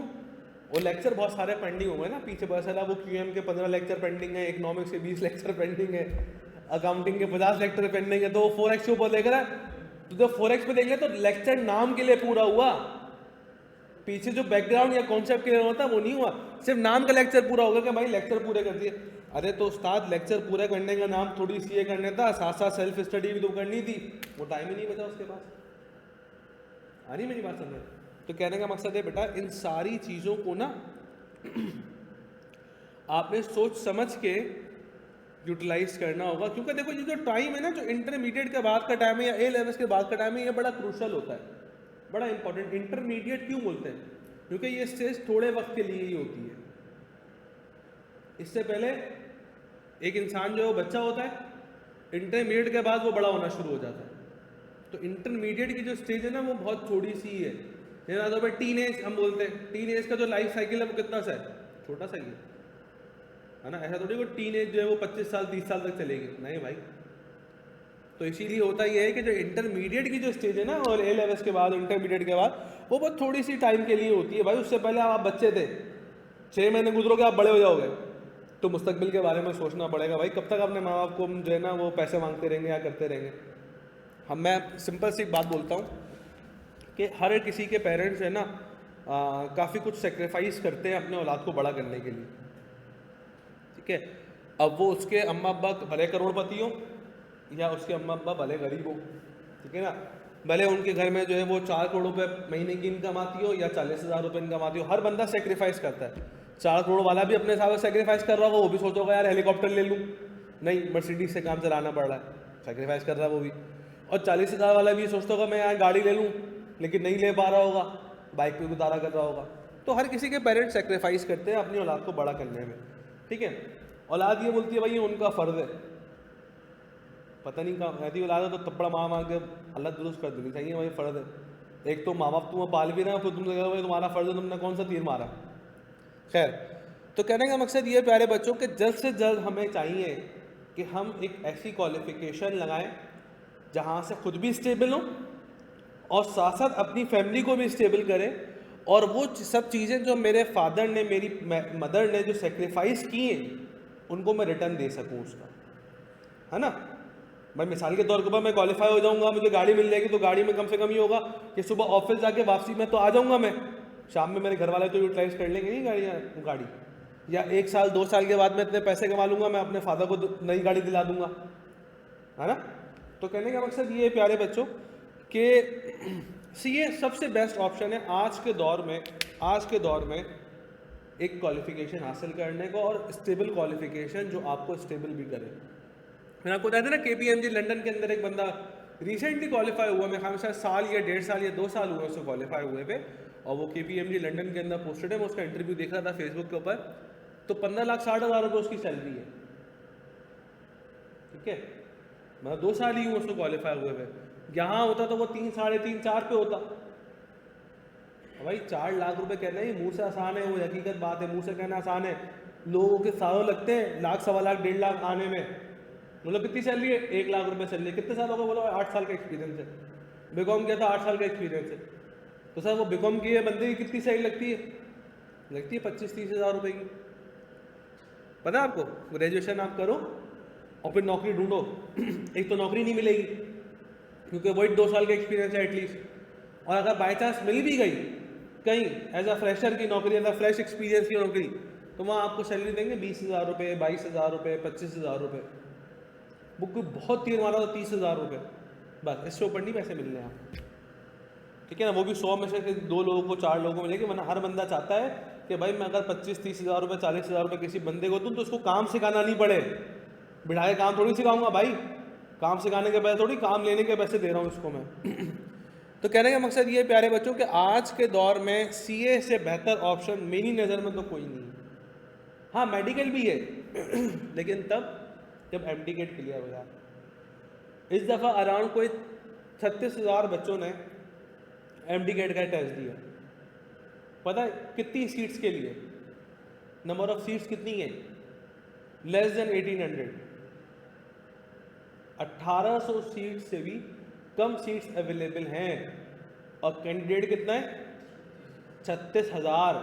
वो लेक्चर बहुत सारे पेंडिंग हुए ना पीछे, पता चला वो QM के 15 लेक्चर पेंडिंग है, इकोनॉमिक्स के 20 लेक्चर पेंडिंग है, अकाउंटिंग के 50 लेक्चर पेंडिंग है, तो वो 4x के ऊपर देख रहा है। तो जब 4x पे देख लिया तो लेक्चर नाम के लिए पूरा हुआ, पीछे जो बैकग्राउंड या कॉन्सेप्ट क्लियर होता है वो नहीं हुआ, सिर्फ नाम का लेक्चर पूरा होगा कि भाई लेक्चर पूरे कर दिए। अरे तो उस्ताद लेक्चर पूरा करने का नाम थोड़ी सी ये करना था, साथ साथ सेल्फ स्टडी भी तो करनी थी, वो टाइम ही नहीं बचा उसके पास। आ रही मेरी बात समझ? तो कहने का मकसद है बेटा इन सारी चीज़ों को ना आपने सोच समझ के यूटिलाइज करना होगा। क्योंकि देखो ये जो टाइम है ना, जो इंटरमीडिएट के बाद का टाइम है या A लेवल्स के बाद का टाइम है, ये बड़ा क्रूशल होता है, बड़ा इंपॉर्टेंट। इंटरमीडिएट क्यों बोलते हैं? क्योंकि ये स्टेज थोड़े वक्त के लिए ही होती है। इससे पहले एक इंसान जो बच्चा होता है, इंटरमीडिएट के बाद वो बड़ा होना शुरू हो जाता है। तो इंटरमीडिएट की जो स्टेज है ना वो बहुत थोड़ी सी है। जैसे तो भाई टीन एज हम बोलते हैं, टीन एज का जो लाइफ साइकिल है वो कितना सा है? छोटा सा ही है ना। ऐसा थोड़ी वो टीन एज जो है वो 25 साल 30 साल तक चलेगी, नहीं भाई। तो इसीलिए होता ये है कि जो इंटरमीडिएट की जो स्टेज है ना, और A लेवल्स के बाद इंटरमीडिएट के बाद, वो बहुत थोड़ी सी टाइम के लिए होती है भाई। उससे पहले आप बच्चे थे, 6 महीने गुजरोगे आप बड़े हो जाओगे, तो मुस्तकबिल के बारे में सोचना पड़ेगा भाई। कब तक अपने माँ बाप को जो है ना वो पैसे मांगते रहेंगे या करते रहेंगे? मैं सिंपल सी बात बोलता हूँ कि हर किसी के पेरेंट्स है ना काफ़ी कुछ सेक्रीफाइस करते हैं अपने औलाद को बड़ा करने के लिए, ठीक है। अब वो उसके अम्मा अब्बा भले करोड़पति हो या उसके अम्मा अब्बा भले गरीब हो, ठीक है ना, भले उनके घर में जो है वो 4 करोड़ रुपये महीने की इनकम आती हो या 40,000 रुपये इनकम आती हो, हर बंदा सेक्रीफाइस करता है। 4 करोड़ वाला भी अपने हिसाब से सेक्रीफाइस कर रहा होगा, वो भी सोच होगा यार हेलीकॉप्टर ले लूँ, नहीं मर्सिडीज से काम चलाना पड़ रहा है, सेक्रीफाइस कर रहा है वो भी। और 40,000 वाला भी सोचता होगा मैं यार गाड़ी ले लूँ, लेकिन नहीं ले पा रहा होगा, बाइक पे गुजारा कर रहा होगा। तो हर किसी के पेरेंट्स सेक्रीफाइस करते हैं अपनी औलाद को बड़ा करने में, ठीक है। औलाद ये बोलती है भाई ये उनका फ़र्ज़ है, पता नहीं कहाँ ऐसी औलाद है तो थप्पड़ मार मार के अल्लाह दुरुस्त कर देनी चाहिए, भाई फ़र्ज़ है। एक तो माँ बाप तुम्हें पाल भी रहे हो, फिर तुम भाई तुम्हारा फ़र्ज़ है, तुमने कौन सा तीर मारा। खैर, तो कहने का मकसद ये प्यारे बच्चों कि जल्द से जल्द हमें चाहिए कि हम एक ऐसी क्वालिफ़िकेशन लगाएं जहाँ से खुद भी स्टेबल हो और साथ साथ अपनी फैमिली को भी स्टेबल करें, और वो सब चीज़ें जो मेरे फादर ने मेरी मदर ने जो सेक्रीफाइस किए उनको मैं रिटर्न दे सकूँ उसका, है ना। मैं मिसाल के तौर पर मैं क्वालिफाई हो जाऊंगा, मुझे गाड़ी मिल जाएगी, तो गाड़ी में कम से कम ये होगा कि सुबह ऑफिस जाके वापसी में तो आ जाऊंगा मैं, शाम में मेरे घर वाले तो यूटिलाइज कर लेंगे नहीं गाड़ी, या 1 साल 2 साल के बाद मैं इतने पैसे कमा लूंगा, मैं अपने फादर को नई गाड़ी दिला दूंगा, है ना। तो कहने का मकसद ये है प्यारे बच्चों कि सीए सबसे बेस्ट ऑप्शन है आज के दौर में एक क्वालिफिकेशन हासिल करने का, और स्टेबल क्वालिफिकेशन जो आपको स्टेबल भी करे। मैंने आपको बताया था ना KPMG लंदन के अंदर एक बंदा रिसेंटली क्वालिफाई हुआ, मैं शायद साल या 1.5 साल या 2 साल हुए उसको क्वालिफाई हुए पे, और वो KPMG लंदन के अंदर पोस्टेड है। मैं उसका इंटरव्यू देख रहा था फेसबुक के ऊपर, तो 15,60,000 रुपये उसकी सैलरी है, ठीक है। मतलब 2 साल ही हुए उसको क्वालिफाई हुए पे, यहाँ होता तो वो 3, 3.5, 4 पे होता। भाई 4 लाख रुपए कहना ही मुंह से आसान है, वो हकीकत बात है, मुंह से कहना आसान है, लोगों के सालों लगते हैं, लाख, 1.25 लाख, 1.5 लाख आने में। मतलब कितनी सैलरी है? 1 लाख रुपए सैलरी। कितने साल होगा? बोलो 8 साल का एक्सपीरियंस है, बीकॉम किया था, 8 साल का एक्सपीरियंस है। तो सर वो बीकॉम किए बंदे की कितनी सैलरी लगती है? 25-30 हज़ार रुपए की। पता है आपको? ग्रेजुएशन आप करो और फिर नौकरी ढूंढो एक तो नौकरी नहीं मिलेगी क्योंकि वही 2 साल का एक्सपीरियंस है एटलीस्ट, और अगर बाई चांस मिल भी गई कहीं एज अ फ्रेशर की नौकरी, एज अ फ्रेश एक्सपीरियंस की नौकरी, तो वहाँ आपको सैलरी देंगे 20,000 रुपये, 22,000 रुपये, 25,000 रुपये। बुक को बहुत तीर मारा तो 30,000 रुपये, बस इससे ऊपर नहीं पैसे मिलने आप, ठीक है ना। वो भी 100 में से 2 लोगों को, 4 लोगों को मिलेगी, वरना हर बंदा चाहता है कि भाई मैं अगर 25-30 हज़ार रुपये, 40,000 रुपये किसी बंदे को दूँ तो उसको काम सिखाना नहीं पड़े, बिठा के काम थोड़ी सिखाऊंगा भाई, काम सिखाने के पैसे थोड़ी, काम लेने के पैसे दे रहा हूँ उसको मैं तो कहने का मकसद ये प्यारे बच्चों कि आज के दौर में सीए से बेहतर ऑप्शन मेरी नज़र में तो कोई नहीं है। हाँ मेडिकल भी है लेकिन तब जब एमडी गेट क्लियर हो जाए। इस दफ़ा अराउंड कोई 36,000 बच्चों ने एमडी गेट का टेस्ट दिया। पता है कितनी सीट्स के लिए? नंबर ऑफ सीट्स कितनी है? Less than 1800। 1800 सीट से भी कम सीट्स अवेलेबल हैं, और कैंडिडेट कितना है? 36,000।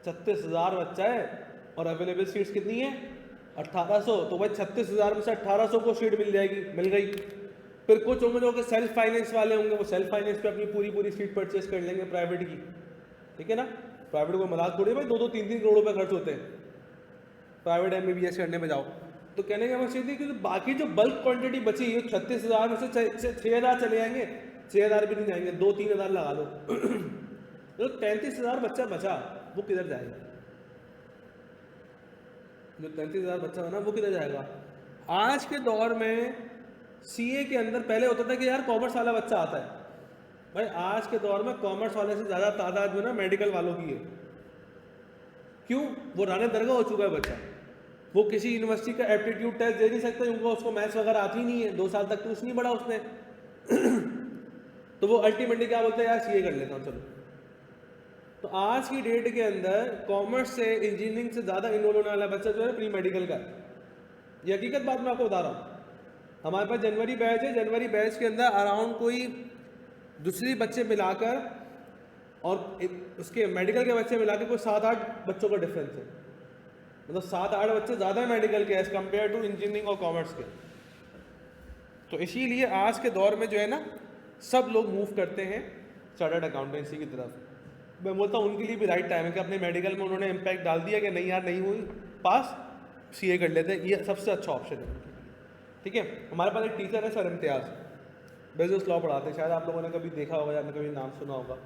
36,000 बच्चा है और अवेलेबल सीट्स कितनी है? 1800। तो भाई 36,000 में से 1800 को सीट मिल जाएगी, मिल गई। फिर कुछ होंगे जो कि सेल्फ फाइनेंस वाले होंगे, वो सेल्फ फाइनेंस पे अपनी पूरी सीट परचेस कर लेंगे प्राइवेट की, ठीक है ना। प्राइवेट को मजाक थोड़ी भाई 2-2, 3-3 करोड़ रुपए खर्च होते हैं प्राइवेट MBBS करने में जाओ। तो कहने का मकसद है कि बाकी जो बल्क क्वांटिटी बची है 36,000 में से 6,000 चले जाएंगे, 6,000 भी नहीं जाएंगे, 2-3 हज़ार लगा लो तो 33,000 बच्चा बचा, वो किधर जाएगा? जो 33,000 बच्चा है ना, वो किधर जाएगा? आज के दौर में सीए के अंदर पहले होता था कि यार कॉमर्स वाला बच्चा आता है, भाई आज के दौर में कॉमर्स वाले से ज़्यादा तादाद जो ना मेडिकल वालों की है। क्यों? वो राने दरगाह हो चुका है बच्चा, वो किसी यूनिवर्सिटी का एप्टीट्यूड टेस्ट दे नहीं सकता क्योंकि उसको मैथ्स वगैरह आती नहीं है, 2 साल तक तो नहीं पढ़ा उसने तो वो अल्टीमेटली क्या बोलता है, यार सीए कर लेता हूँ चलो। तो आज की डेट के अंदर कॉमर्स से, इंजीनियरिंग से ज़्यादा इनरोल होने वाला बच्चा जो है प्री मेडिकल का, ये हकीकत बात मैं आपको बता रहा हूँ। हमारे पास जनवरी बैच है, जनवरी बैच के अंदर अराउंड कोई दूसरी बच्चे मिलाकर और उसके मेडिकल के बच्चे मिलाकर कोई 7-8 बच्चों का डिफरेंस है। मतलब 7-8 बच्चे ज़्यादा मेडिकल के एज कम्पेयर टू इंजीनियरिंग और कॉमर्स के। तो इसीलिए आज के दौर में जो है ना, सब लोग मूव करते हैं चार्टर्ड अकाउंटेंसी की तरफ। मैं बोलता हूँ उनके लिए भी राइट टाइम है कि अपने मेडिकल में उन्होंने इम्पैक्ट डाल दिया कि नहीं यार नहीं हुई पास, सीए कर लेते हैं, ये सबसे अच्छा ऑप्शन है उनके लिए। ठीक है, हमारे पास एक टीचर है सर इम्तियाज़, बिजनेस लॉ पढ़ाते हैं, शायद आप लोगों ने कभी देखा होगा या कभी नाम सुना होगा,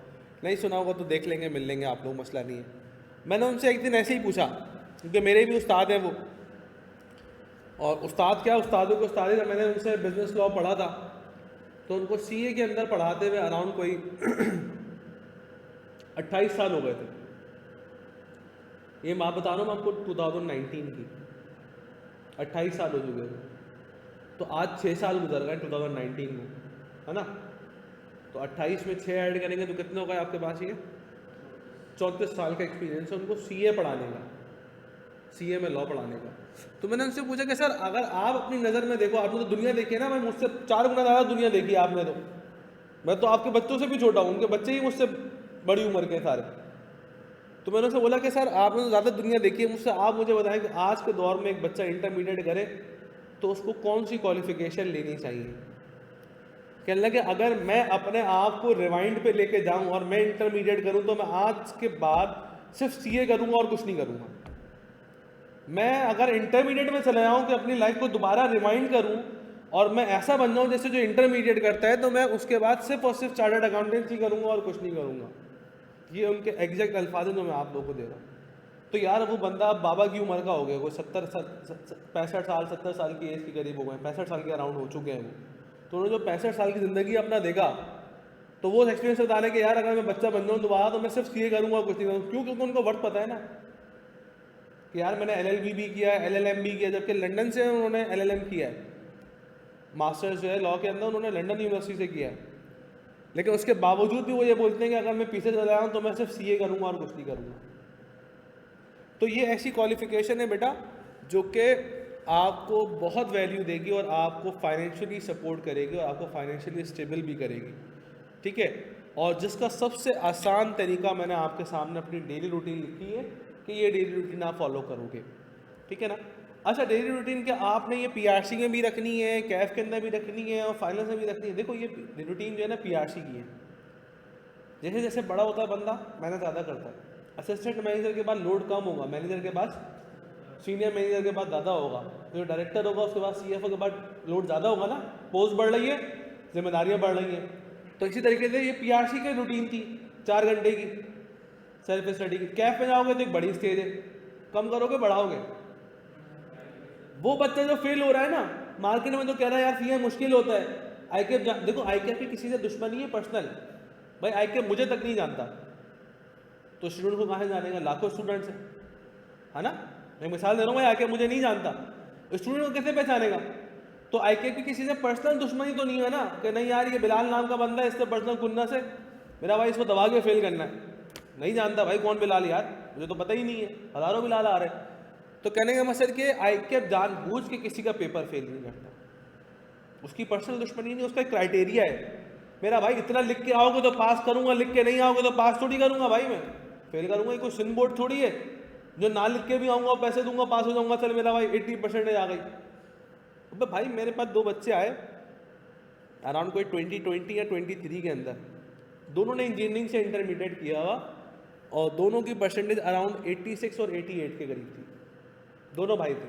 नहीं सुना होगा तो देख लेंगे, मिल लेंगे आप लोग, मसला नहीं है। मैंने उनसे एक दिन ऐसे ही पूछा, क्योंकि मेरे भी उस्ताद हैं वो, और उस्ताद क्या, उस्तादों के उस्ताद है, मैंने उनसे बिजनेस लॉ पढ़ा था, तो उनको सीए के अंदर पढ़ाते हुए अराउंड कोई 28 साल हो गए थे। ये मैं बता रहा हूँ मैं आपको 2019 की, 28 साल हो चुके थे, तो आज 6 साल गुजर गए 2019 में, है ना, तो 28 में 6 ऐड करेंगे तो कितने हो गए आपके पास, ये 34 साल का एक्सपीरियंस है उनको सीए पढ़ाने का, सीए में लॉ पढ़ाने का। तो मैंने उनसे पूछा कि सर अगर आप अपनी नज़र में देखो, आपने तो दुनिया देखी है ना, मैं मुझसे 4 गुना ज़्यादा दुनिया देखी आपने, तो मैं तो आपके बच्चों से भी छोटा हूँ, उनके बच्चे ही मुझसे बड़ी उम्र के सारे। तो मैंने उनसे बोला कि सर आपने तो ज़्यादा दुनिया देखी है मुझसे, आप मुझे बताएं कि आज के दौर में एक बच्चा इंटरमीडिएट करे तो उसको कौन सी क्वालिफिकेशन लेनी चाहिए। कहने लगे अगर मैं अपने आप को रिवाइंड पे लेके जाऊं और मैं इंटरमीडिएट करूं तो मैं आज के बाद सिर्फ सीए करूंगा और कुछ नहीं करूंगा। मैं अगर इंटरमीडिएट में चले जाऊं कि अपनी लाइफ को दोबारा रिवाइंड करूं और मैं ऐसा बन जाऊं जैसे जो इंटरमीडिएट करता है, तो मैं उसके बाद सिर्फ और सिर्फ चार्टर्ड अकाउंटेंसी करूंगा और कुछ नहीं करूंगा। ये उनके एग्जैक्ट अल्फाज हैं जो मैं आप लोगों को दे रहा हूँ। तो यार वो बंदा अब बाबा की उम्र का हो गया, कोई 65 साल 70 साल की एज के करीब हो गए, 65 साल के अराउंड हो चुके हैं वो। तो उन्होंने जो 65 साल की ज़िंदगी अपना देखा, तो वो एक्सपीरियंस बता रहे कि यार अगर मैं बच्चा बन जाऊँ दोबारा तो मैं सिर्फ सीए करूँगा और कुछ नहीं करूँगा। क्यों? क्योंकि उनको वर्क पता है ना कि यार मैंने एलएलबी भी किया है, एलएलएम भी किया, जबकि लंदन से उन्होंने एलएलएम किया है, मास्टर्स जो है लॉ के अंदर उन्होंने लंदन यूनिवर्सिटी से किया है, लेकिन उसके बावजूद भी वो ये बोलते हैं कि अगर मैं पीछे चला जाऊँ तो मैं सिर्फ सीए करूँगा और कुछ नहीं करूँगा। तो ये ऐसी क्वालिफिकेशन है बेटा जो कि आपको बहुत वैल्यू देगी और आपको फाइनेंशियली सपोर्ट करेगी और आपको फाइनेंशियली स्टेबल भी करेगी। ठीक है, और जिसका सबसे आसान तरीका मैंने आपके सामने अपनी डेली रूटीन लिखी है कि ये डेली रूटीन आप फॉलो करोगे। ठीक है ना। अच्छा, डेली रूटीन क्या आपने ये पीआरसी में भी रखनी है, कैफ के अंदर भी रखनी है और फाइनेंस में भी रखनी है। देखो ये रूटीन जो है ना पीआरसी की है, जैसे जैसे बड़ा होता है बंदा मेहनत ज़्यादा करता है। असिस्टेंट मैनेजर के बाद लोड कम होगा, मैनेजर के बाद सीनियर मैनेजर के बाद ज़्यादा होगा, जो डायरेक्टर होगा उसके बाद सीएफओ के बाद लोड ज़्यादा होगा ना, पोस्ट बढ़ रही है, जिम्मेदारियाँ बढ़ रही हैं। तो इसी तरीके से ये पीआरसी की रूटीन थी 4 घंटे की सेल्फ स्टडी की। कैफ में जाओगे तो एक बड़ी स्टेज है, कम करोगे बढ़ाओगे। वो बच्चा जो फेल हो रहा है ना मार्केट में, जो कह रहा है यार सीए मुश्किल होता है, आईकेएफ देखो, आईकेएफ की किसी से दुश्मनी है पर्सनल, भाई आईकेएफ मुझे तक नहीं जानता, तो स्टूडेंट को कहाँ जानेगा, लाखों स्टूडेंट्स है ना। मैं मिसाल दे रहा हूँ, भाई आईकेएफ मुझे नहीं जानता, स्टूडेंट को कैसे पहचानेगा। तो आईकेएफ की किसी से पर्सनल दुश्मनी तो नहीं है ना कि नहीं यार ये बिलाल नाम का बंदा है, इससे पर्सनल कुन्ना से मेरा भाई इसको दबा के फेल करना है। नहीं जानता भाई कौन बिलाल, यार मुझे तो पता ही नहीं है, हज़ारों बिलाल आ रहे हैं। तो कहने का मकसद कि आईकेएफ जानबूझ के किसी का पेपर फेल नहीं करता, उसकी पर्सनल दुश्मनी नहीं, उसका क्राइटेरिया है। मेरा भाई इतना लिख के आओगे तो पास करूंगा, लिख के नहीं आओगे तो पास थोड़ी करूंगा भाई, मैं फेल करूंगा। कोई सिन बोर्ड थोड़ी है जो ना लिख के भी आऊँगा पैसे दूंगा पास हो जाऊंगा, चल मेरा भाई 80% आ गई। अब भाई मेरे पास 2 बच्चे आए अराउंड कोई 2020 या 23 के अंदर, दोनों ने इंजीनियरिंग से इंटरमीडिएट किया हुआ और दोनों की परसेंटेज अराउंड 86 और 88 के करीब थी, दोनों भाई थे।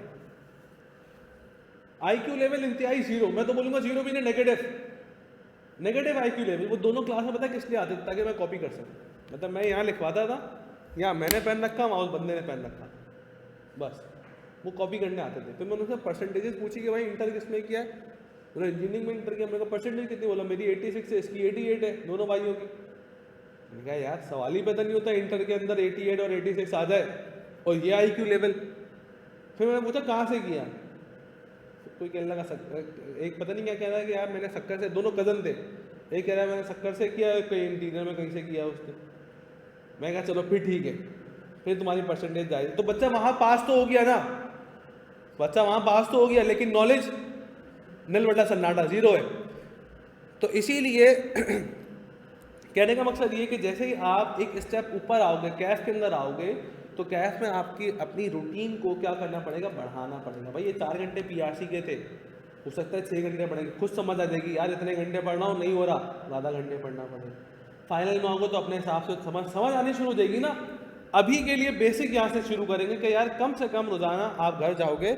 आईक्यू लेवल इंतहाई जीरो, मैं तो बोलूँगा जीरो भी नहीं, नेगेटिव आईक्यू लेवल। वो दोनों क्लास में पता किस लिए आते थे, ताकि मैं कॉपी कर सकूँ। मतलब मैं यहाँ लिखवाता था, यहाँ मैंने पेन रखा, वहाँ उस बंदे ने पेन रखा, बस वो कॉपी करने आते थे। फिर मैंने उनसे परसेंटेजेस पूछी कि भाई इंटर किसने किया है, बोला इंजीनियरिंग में इंटर किया। मेरे को परसेंटेज कितनी, बोला मेरी 86 है, इसकी 88 है, दोनों भाइयों की। मैंने कहा यार सवाल ही पता नहीं होता इंटर के अंदर 88 और 86 आ जाए और ये आईक्यू लेवल। फिर मैंने पूछा कहाँ से किया, कोई कहने लगा एक पता नहीं क्या कह रहा है कि यार मैंने शक्कर से, दोनों कज़न थे, एक कह रहा है मैंने शक्कर से किया, कहीं इंटीरियर में कहीं से किया उसने। मैं कहा चलो फिर ठीक है, फिर तुम्हारी परसेंटेज जाएगी। तो बच्चा वहाँ पास तो हो गया ना, बच्चा वहाँ पास तो हो गया, लेकिन नॉलेज नल बटा सन्नाटा, जीरो है। तो इसीलिए कहने का मकसद ये कि जैसे ही आप एक स्टेप ऊपर आओगे, कैफ के अंदर आओगे, तो कैफ में आपकी अपनी रूटीन को क्या करना पड़ेगा, बढ़ाना पड़ेगा। भाई ये 4 घंटे पीआरसी के थे, हो सकता है 6 घंटे पढ़ेंगे, खुद समझ आ जाएगी यार इतने घंटे पढ़ना हो नहीं हो रहा, ज़्यादा घंटे पढ़ना पड़ेगा। फाइनल में आओगे तो अपने हिसाब से समझ आनी शुरू हो जाएगी ना। अभी के लिए बेसिक यहाँ से शुरू करेंगे कि यार कम से कम रोजाना आप घर जाओगे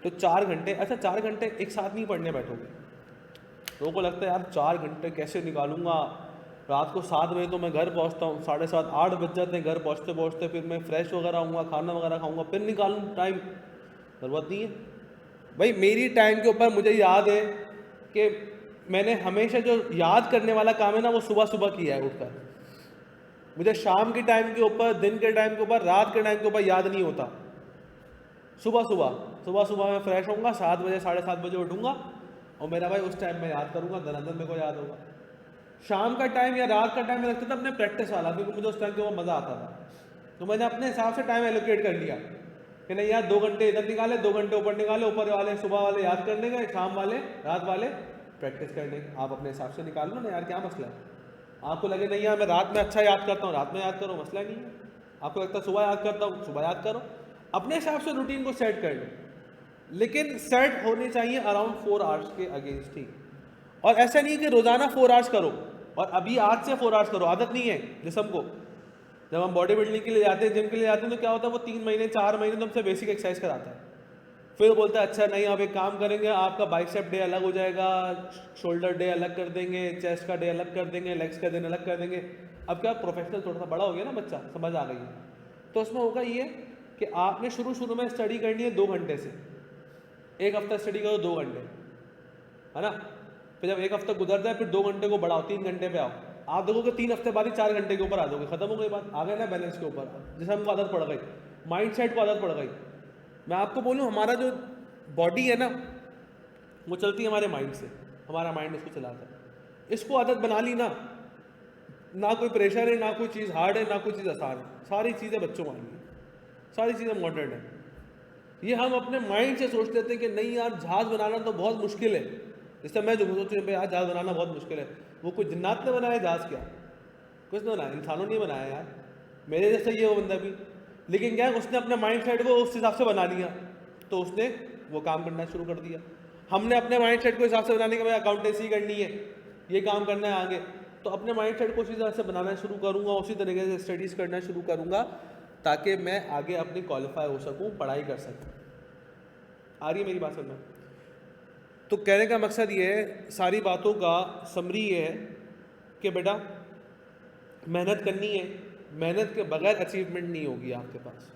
तो 4 घंटे, अच्छा 4 घंटे एक साथ नहीं पढ़ने बैठोगे। लोगों को लगता है यार 4 घंटे कैसे निकालूंगा, रात को 7 बजे तो मैं घर पहुंचता हूँ, 7:30 8 बज जाते हैं घर पहुंचते पहुंचते, फिर मैं फ्रेश वगैरह आऊँगा, खाना वगैरह खाऊंगा, फिर निकालूँ टाइम। जरूरत नहीं है भाई। मेरी टाइम के ऊपर मुझे याद है कि मैंने हमेशा जो याद करने वाला काम है ना वो सुबह सुबह किया है उठकर। मुझे शाम के टाइम के ऊपर, दिन के टाइम के ऊपर, रात के टाइम के ऊपर याद नहीं होता। सुबह सुबह मैं फ्रेश होऊंगा, 7 बजे 7:30 बजे उठूंगा और मेरा भाई उस टाइम में याद करूंगा, धनाधन मेरे को याद होगा। शाम का टाइम या रात का टाइम मैं रखता था अपने प्रैक्टिस वाला, क्योंकि मुझे उस टाइम के वो मज़ा आता था। तो मैंने अपने हिसाब से टाइम एलोकेट कर लिया कि नहीं यार 2 घंटे इधर निकाले, 2 घंटे ऊपर निकाले, ऊपर वाले सुबह वाले याद करने गए, शाम वाले रात वाले प्रैक्टिस करने। आप अपने हिसाब से निकाल लो ना यार, क्या मसला है। आपको लगे नहीं यार मैं रात में अच्छा याद करता हूँ, रात में याद करो, मसला नहीं है। आपको लगता है सुबह याद करता हूँ, सुबह याद करो। अपने हिसाब से रूटीन को सेट कर लो, लेकिन सेट होनी चाहिए अराउंड 4 आवर्स के अगेंस्ट ही। और ऐसा नहीं कि रोजाना 4 आवर्स करो और अभी आज से 4 आवर्स करो, आदत नहीं है जिस्म को। जब हम बॉडी बिल्डिंग के लिए जाते हैं, जिम के लिए जाते हैं, तो क्या होता है वो 3 महीने 4 महीने तो हमसे बेसिक एक्सरसाइज कराता है। फिर बोलता है अच्छा नहीं आप एक काम करेंगे, आपका बाइसेप डे अलग हो जाएगा, शोल्डर डे अलग कर देंगे, चेस्ट का डे अलग कर देंगे, लेग्स का दिन अलग कर देंगे। अब क्या प्रोफेशनल थोड़ा सा बड़ा हो गया ना बच्चा, समझ आ गई है। तो उसमें होगा ये कि आपने शुरू में स्टडी करनी है 2 घंटे से, एक हफ्ता स्टडी करो 2 घंटे, है ना। फिर जब एक हफ्ता गुजर जाए फिर 2 घंटे को बढ़ाओ, 3 घंटे पे आओ। आप देखोगे 3 हफ्ते बाद ही 4 घंटे के ऊपर आ जाओगे, खत्म हो गई बात, आ गए ना बैलेंस के ऊपर। जैसे हमको आदत पड़ गई, माइंड सेट को आदत पड़ गई। मैं आपको बोलूँ हमारा जो बॉडी है ना वो चलती है हमारे माइंड से, हमारा माइंड इसको चलाता है। इसको आदत बना ली ना कोई प्रेशर है, ना कोई चीज़ हार्ड है, ना कोई चीज़ आसान है, सारी चीज़ें बच्चों वाली हैं, सारी चीज़ें मॉडर्न है। ये हम अपने माइंड से सोच लेते हैं कि नहीं यार जहाज़ बनाना तो बहुत मुश्किल है। जैसे मैं जो सोच रही हूँ यार जहाज़ बनाना बहुत मुश्किल है, वो कुछ जिन्नात ने बनाया जहाज़, क्या कुछ ने बनाया, इंसानों ने बनाया यार, मेरे जैसा ही है वो बंदा भी। लेकिन क्या उसने अपने माइंड सेट को उस हिसाब से बना लिया, तो उसने वो काम करना शुरू कर दिया। हमने अपने माइंड सेट को हिसाब से बनाने के बाद अकाउंटेंसी करनी है, ये काम करना है आगे, तो अपने माइंड सेट को उसी तरह से बनाना शुरू करूँगा, उसी तरीके से स्टडीज़ करना शुरू करूँगा, ताकि मैं आगे अपनी क्वालिफाई हो सकूँ, पढ़ाई कर सकूँ। आ रही है मेरी बात समझ में? तो कहने का मकसद ये है, सारी बातों का समरी ये है कि बेटा मेहनत करनी है, मेहनत के बगैर अचीवमेंट नहीं होगी आपके पास।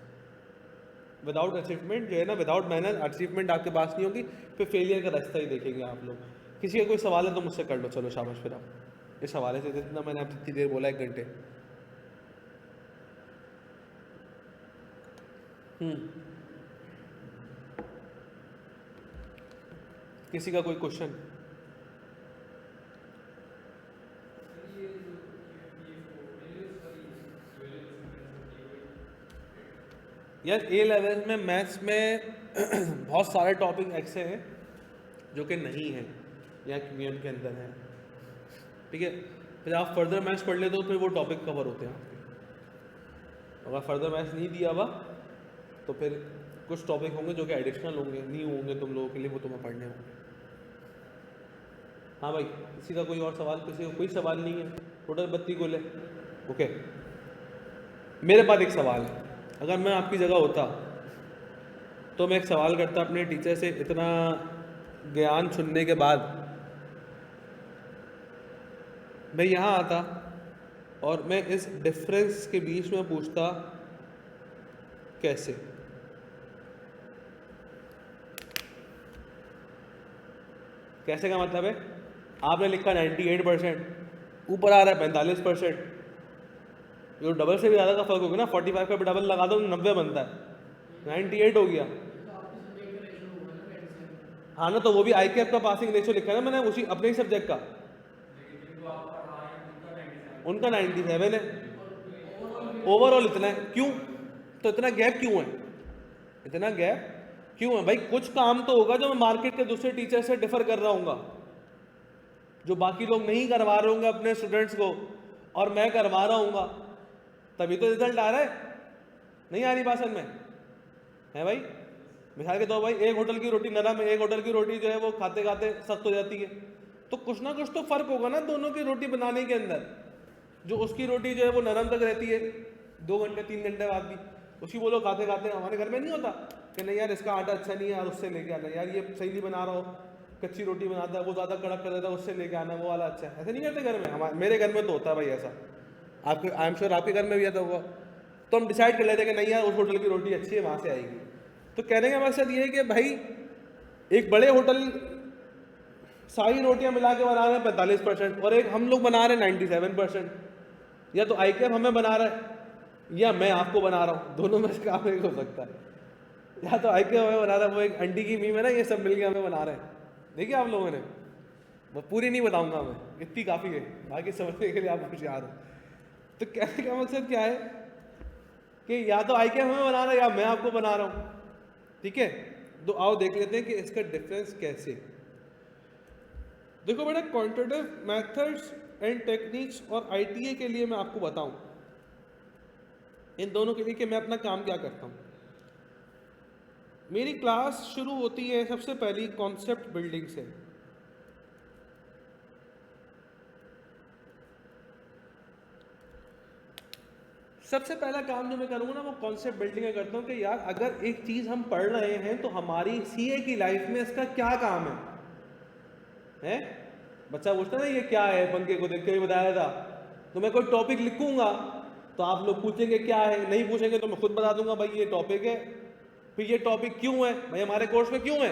विदाउट अचीवमेंट जो है ना, विदाउट मेहनत अचीवमेंट आपके पास नहीं होगी, फिर फेलियर का रास्ता ही देखेंगे आप लोग। किसी का कोई सवाल है तो मुझसे कर लो, चलो शाबाश। फिर आप इस हवाले से जितना मैंने आप जितनी देर बोला 1 घंटे। किसी का कोई क्वेश्चन? यार A11 में मैथ्स में बहुत सारे टॉपिक ऐसे हैं जो कि नहीं है या QM के अंदर है, ठीक है। फिर आप फर्दर मैथ्स पढ़ लेते हो फिर वो टॉपिक कवर होते हैं आपके। अगर फर्दर मैथ्स नहीं दिया हुआ तो फिर कुछ टॉपिक होंगे जो कि एडिशनल होंगे, न्यू होंगे तुम लोगों के लिए, वो तुम्हें पढ़ने होंगे। हाँ भाई, किसी का कोई और सवाल? किसी का कोई सवाल नहीं है? टोटल 32 गोले, ओके। मेरे पास एक सवाल है, अगर मैं आपकी जगह होता तो मैं एक सवाल करता अपने टीचर से। इतना ज्ञान सुनने के बाद मैं यहाँ आता और मैं इस डिफरेंस के बीच में पूछता कैसे। कैसे का मतलब है, आपने लिखा 98%, ऊपर आ रहा है 45%, जो डबल से भी ज़्यादा का फर्क होगा ना, 45 का भी डबल लगा दो 90 बनता है, 98 हो गया। हाँ ना, तो वो भी ICAP का पासिंग रेशियो लिखा है ना मैंने, उसी अपने ही सब्जेक्ट का। उनका 97 है, ओवरऑल इतना है। क्यों? तो इतना गैप क्यों है? इतना गैप क्यों है भाई? कुछ काम तो होगा जो मैं मार्केट के दूसरे टीचर से डिफर कर रहा हूँगा, जो बाकी लोग नहीं करवा रहे होंगे अपने स्टूडेंट्स को और मैं करवा रहा हूँगा, तभी तो रिजल्ट आ रहा है। नहीं आ रही बात समझ में है भाई? मिसाल के तौर भाई, एक होटल की रोटी नरम है, एक होटल की रोटी जो है वो खाते खाते सख्त हो जाती है, तो कुछ ना कुछ तो फर्क होगा ना दोनों की रोटी बनाने के अंदर। जो उसकी रोटी जो है वो नरम तक रहती है 2 घंटे 3 घंटे बाद भी, उसकी बोलो खाते खाते। हमारे घर में नहीं होता कि नहीं यार इसका आटा अच्छा नहीं है यार उससे लेके आना, यार ये सही नहीं बना रहा हो, कच्ची रोटी बनाता है वो ज़्यादा कड़क कर देता है उससे लेके आना वो वाला अच्छा है। ऐसे नहीं करते घर में, हमारे मेरे घर में तो होता है भाई ऐसा, आपके आई एम श्योर आपके घर में भी ऐसा होगा। तो हम डिसाइड कर लेते हैं कि नहीं यार उस होटल की रोटी अच्छी है वहाँ से आएगी। तो कहने का मकसद ये है कि भाई एक बड़े होटल सारी रोटियां मिला के बना रहे हैं 45% और एक हम लोग बना रहे हैं 97%। या तो आईकेएफ हमें बना रहा है या मैं आपको बना रहा हूँ, दोनों में से काम एक हो सकता है। या तो आईकेएफ हमें बना रहा है, वो एक अंडी की मीम है ना, ये सब मिलके हमें बना रहे हैं। देखिए आप लोगों ने, वो पूरी नहीं बताऊंगा मैं, इतनी काफ़ी है, बाकी समझने के लिए आप होशियार हो। तो कहने का मकसद क्या है कि या तो आईकेएफ हमें बना रहा है या मैं आपको बना रहा हूँ, ठीक है। तो आओ देख लेते हैं कि इसका डिफरेंस कैसे। देखो बेटा, क्वांटिटेटिव मेथड्स एंड टेक्निक्स और आईटीए के लिए मैं आपको बताऊं, इन दोनों के लिए कि मैं अपना काम क्या करता हूं। मेरी क्लास शुरू होती है सबसे पहली कॉन्सेप्ट बिल्डिंग से। सबसे पहला काम जो मैं करूंगा ना वो कॉन्सेप्ट बिल्डिंग करता हूं कि यार अगर एक चीज हम पढ़ रहे हैं तो हमारी सीए की लाइफ में इसका क्या काम है? बच्चा पूछता ना ये क्या है, पंखे को देख के ही बताया था। तो मैं कोई टॉपिक लिखूंगा तो आप लोग पूछेंगे क्या है, नहीं पूछेंगे तो मैं खुद बता दूंगा भाई ये टॉपिक है। फिर ये टॉपिक क्यों है भाई, हमारे कोर्स में क्यों है।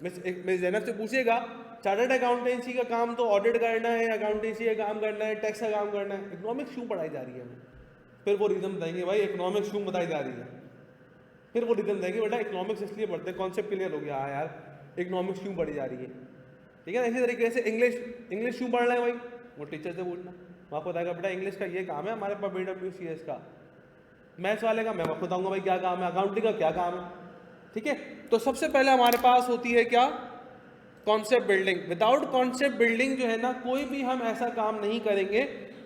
मैं ज़ैनब से पूछिएगा चार्टर्ड अकाउंटेंसी का काम तो ऑडिट करना है, अकाउंटेंसी का काम करना है, टैक्स का काम करना है, इकोनॉमिक्स क्यों पढ़ाई जा रही है हमें। फिर वो रीज़न बताएंगे भाई इकोनॉमिक्स क्यों बताई जा रही है। फिर वो रीज़न बताएंगे बेटा इकोनॉमिक्स इसलिए पढ़ते हैं, कॉन्सेप्ट क्लियर हो गया, हाँ यार इकोनॉमिक्स क्यों पढ़ी जा रही है, ठीक है ना। इसी तरीके से इंग्लिश क्यों पढ़ रहे हैं भाई, वो टीचर से पूछना, वो आपको बताएगा बेटा इंग्लिश का ये काम है हमारे पास BWCS का। मैथ्स वाले का मैं आपको बताऊंगा भाई क्या काम है, अकाउंटिंग का क्या काम है, ठीक है। तो सबसे पहले हमारे पास होती है क्या, concept building. Without concept building जो है ना कोई भी हम ऐसा काम नहीं करेंगे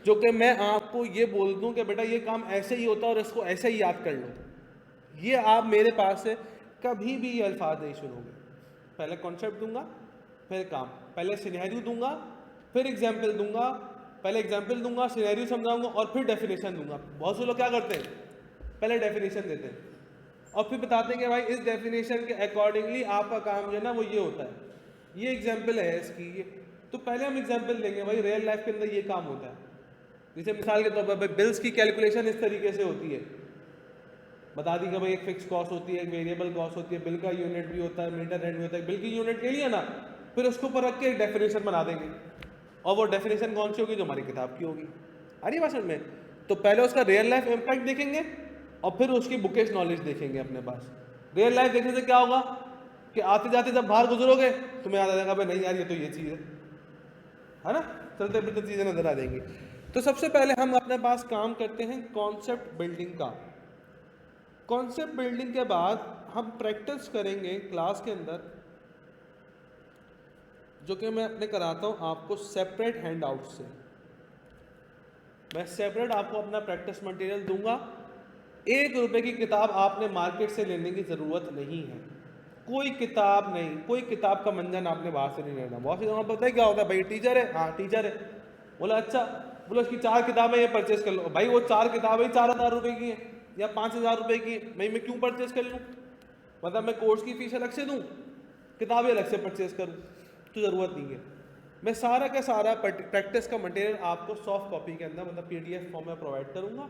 जो कि मैं आपको ये बोल दूं कि बेटा ये काम ऐसे ही होता है और इसको ऐसे ही याद कर लो। ये आप मेरे पास से कभी भी ये अल्फाज नहीं सुनोगे। पहले कॉन्सेप्ट दूंगा फिर काम, पहले सिनेरियो दूंगा फिर एग्जाम्पल दूंगा, पहले एग्जाम्पल दूंगा सिनेरियो समझाऊंगा और फिर डेफिनेशन दूंगा। बहुत से लोग क्या करते हैं पहले डेफिनेशन देते हैं और फिर बताते हैं कि भाई इस डेफिनेशन के अकॉर्डिंगली आपका काम जो है ना वो ये होता है, ये एग्जाम्पल है इसकी ये। तो पहले हम एग्जाम्पल देंगे भाई रियल लाइफ के अंदर ये काम होता है। जैसे मिसाल के तौर पर बिल्स की कैलकुलेशन इस तरीके से होती है, बता दी कि भाई एक फिक्स कॉस्ट होती है, एक वेरिएबल कॉस्ट होती है, बिल का यूनिट भी होता है, मीटर रेंट भी होता है। बिल की यूनिट ले लिया ना, फिर उसको ऊपर रख के एक डेफिनेशन बना देंगे और वो डेफिनेशन कौन सी होगी जो हमारी किताब की होगी। आ रही बात समझ में। तो पहले उसका रियल लाइफ इम्पैक्ट देखेंगे और फिर उसकी बुकेश नॉलेज देखेंगे अपने पास। रियल लाइफ देखने से क्या होगा कि आते जाते जब बाहर गुजरोगे तुम्हें याद आ जाएगा भाई नहीं यार ये तो ये चीज़ है ना, चलते फिरते चीज़ें नजर आ देंगी। तो सबसे पहले हम अपने पास काम करते हैं कॉन्सेप्ट बिल्डिंग का। कॉन्सेप्ट बिल्डिंग के बाद हम प्रैक्टिस करेंगे क्लास के अंदर, जो कि मैं अपने कराता हूँ आपको सेपरेट हैंड आउट से। मैं सेपरेट आपको अपना प्रैक्टिस मटेरियल दूंगा। 1 रुपए की किताब आपने मार्केट से लेने की ज़रूरत नहीं है, कोई किताब नहीं, कोई किताब का मंजन आपने बाहर से नहीं लेना। बहुत सी जगह पता है क्या होता है, भाई टीचर है, हाँ टीचर है, बोला अच्छा, बोला उसकी 4 किताबें ये परचेस कर लो। भाई वो 4 किताबें 4,000 रुपये की हैं या 5,000 रुपये की है, मैं क्यों परचेस कर लूँ, मतलब मैं कोर्स की फीस अलग से दूँ, किताबें अलग से परचेस करूँ, तो ज़रूरत नहीं है। मैं सारा का सारा प्रैक्टिस का मटेरियल आपको सॉफ्ट कॉपी के अंदर मतलब PDF फॉर्म में प्रोवाइड करूँगा।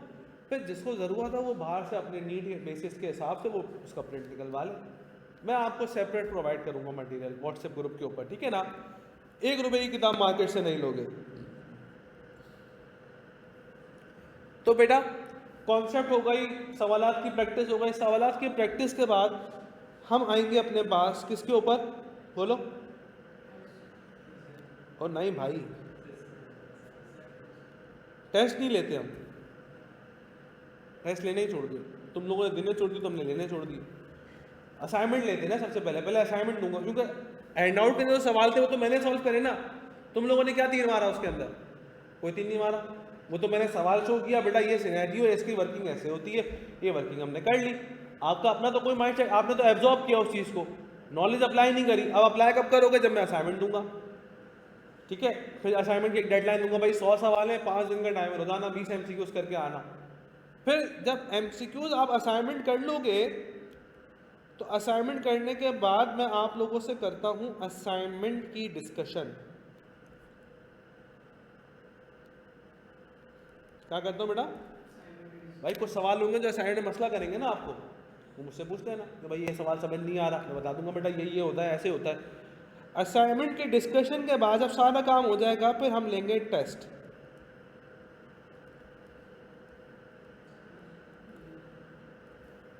फिर जिसको ज़रूरत है वो बाहर से अपने नीड बेसिस के हिसाब से वो उसका प्रिंट निकलवा ले। मैं आपको सेपरेट प्रोवाइड करूँगा मटेरियल व्हाट्सएप ग्रुप के ऊपर, ठीक है ना। 1 रुपये की किताब मार्केट से नहीं लोगे। तो बेटा कॉन्सेप्ट हो गई, सवालात की प्रैक्टिस हो गई। सवालात की प्रैक्टिस के बाद हम आएंगे अपने पास किसके ऊपर, बोलो। और नहीं भाई टेस्ट नहीं लेते हम, टेस्ट लेने ही छोड़ दिए तुम लोगों ने, देने छोड़ दी, तुमने लेने छोड़ दिए। असाइनमेंट लेते ना सबसे पहले असाइनमेंट दूंगा, क्योंकि हैंड आउट के जो सवाल थे वो तो मैंने सॉल्व करे ना। तुम लोगों ने क्या तीर मारा उसके अंदर, कोई तीर नहीं मारा। वो तो मैंने सवाल शो किया, बेटा ये सिनेरियो है, इसकी वर्किंग ऐसे होती है, ये वर्किंग हमने कर ली। आपका अपना तो कोई माइंड सेट, आपने तो एब्जॉर्ब किया उस चीज़ को, नॉलेज अप्लाई नहीं करी। अब अप्लाई कब करोगे, जब मैं असाइनमेंट दूंगा। ठीक है, फिर असाइनमेंट की एक डेडलाइन दूंगा, भाई 100 सवाल है, 5 दिन का टाइम है, रोजाना 20 MCQs करके आना। फिर जब MCQs आप असाइनमेंट कर लोगे तो असाइनमेंट करने के बाद मैं आप लोगों से करता हूं असाइनमेंट की डिस्कशन। क्या करता हूं बेटा? भाई कुछ सवाल होंगे जो असाइनमेंट में मसला करेंगे ना आपको, वो मुझसे पूछते हैं ना कि भाई ये सवाल समझ नहीं आ रहा, मैं बता दूंगा बेटा ये होता है, ऐसे होता है। असाइनमेंट के डिस्कशन के बाद जब सारा काम हो जाएगा फिर हम लेंगे टेस्ट।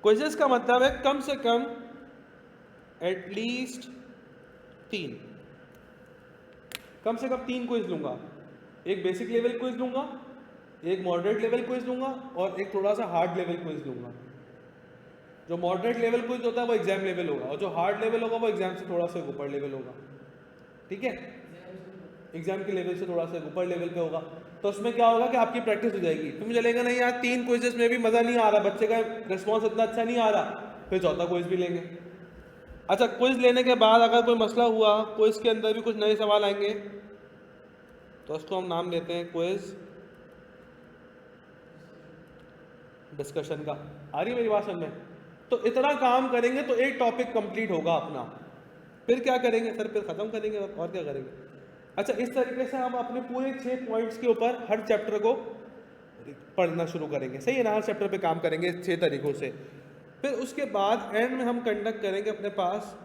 क्विज़ेस का मतलब है कम से कम एटलीस्ट 3, कम से कम 3 क्विज लूंगा। एक बेसिक लेवल क्विज लूंगा, एक मॉडरेट लेवल क्विज लूंगा और एक थोड़ा सा हार्ड लेवल क्विज लूंगा। जो मॉडरेट लेवल क्विज होता है वो एग्जाम लेवल होगा और जो हार्ड लेवल होगा वो एग्जाम से थोड़ा सा ऊपर लेवल होगा। ठीक है, एग्जाम के लेवल से थोड़ा सा ऊपर लेवल पे होगा। तो उसमें क्या होगा कि आपकी प्रैक्टिस हो जाएगी। तुम चलेगा नहीं यार 3 क्विजेस में भी मज़ा नहीं आ रहा, बच्चे का रिस्पॉन्स इतना अच्छा नहीं आ रहा, फिर चौथा क्विज भी लेंगे। अच्छा, क्विज लेने के बाद अगर कोई मसला हुआ, क्विज के अंदर भी कुछ नए सवाल आएंगे तो उसको हम नाम देते हैं क्विज डिस्कशन का। आ रही है मेरी बात समझ में? तो इतना काम करेंगे तो एक टॉपिक कंप्लीट होगा अपना। फिर क्या करेंगे सर? फिर ख़त्म करेंगे और क्या करेंगे? अच्छा, इस तरीके से हम अपने पूरे 6 पॉइंट्स के ऊपर हर चैप्टर को पढ़ना शुरू करेंगे। सही है ना? हर चैप्टर पे काम करेंगे 6 तरीकों से। फिर उसके बाद एंड में हम कंडक्ट करेंगे अपने पास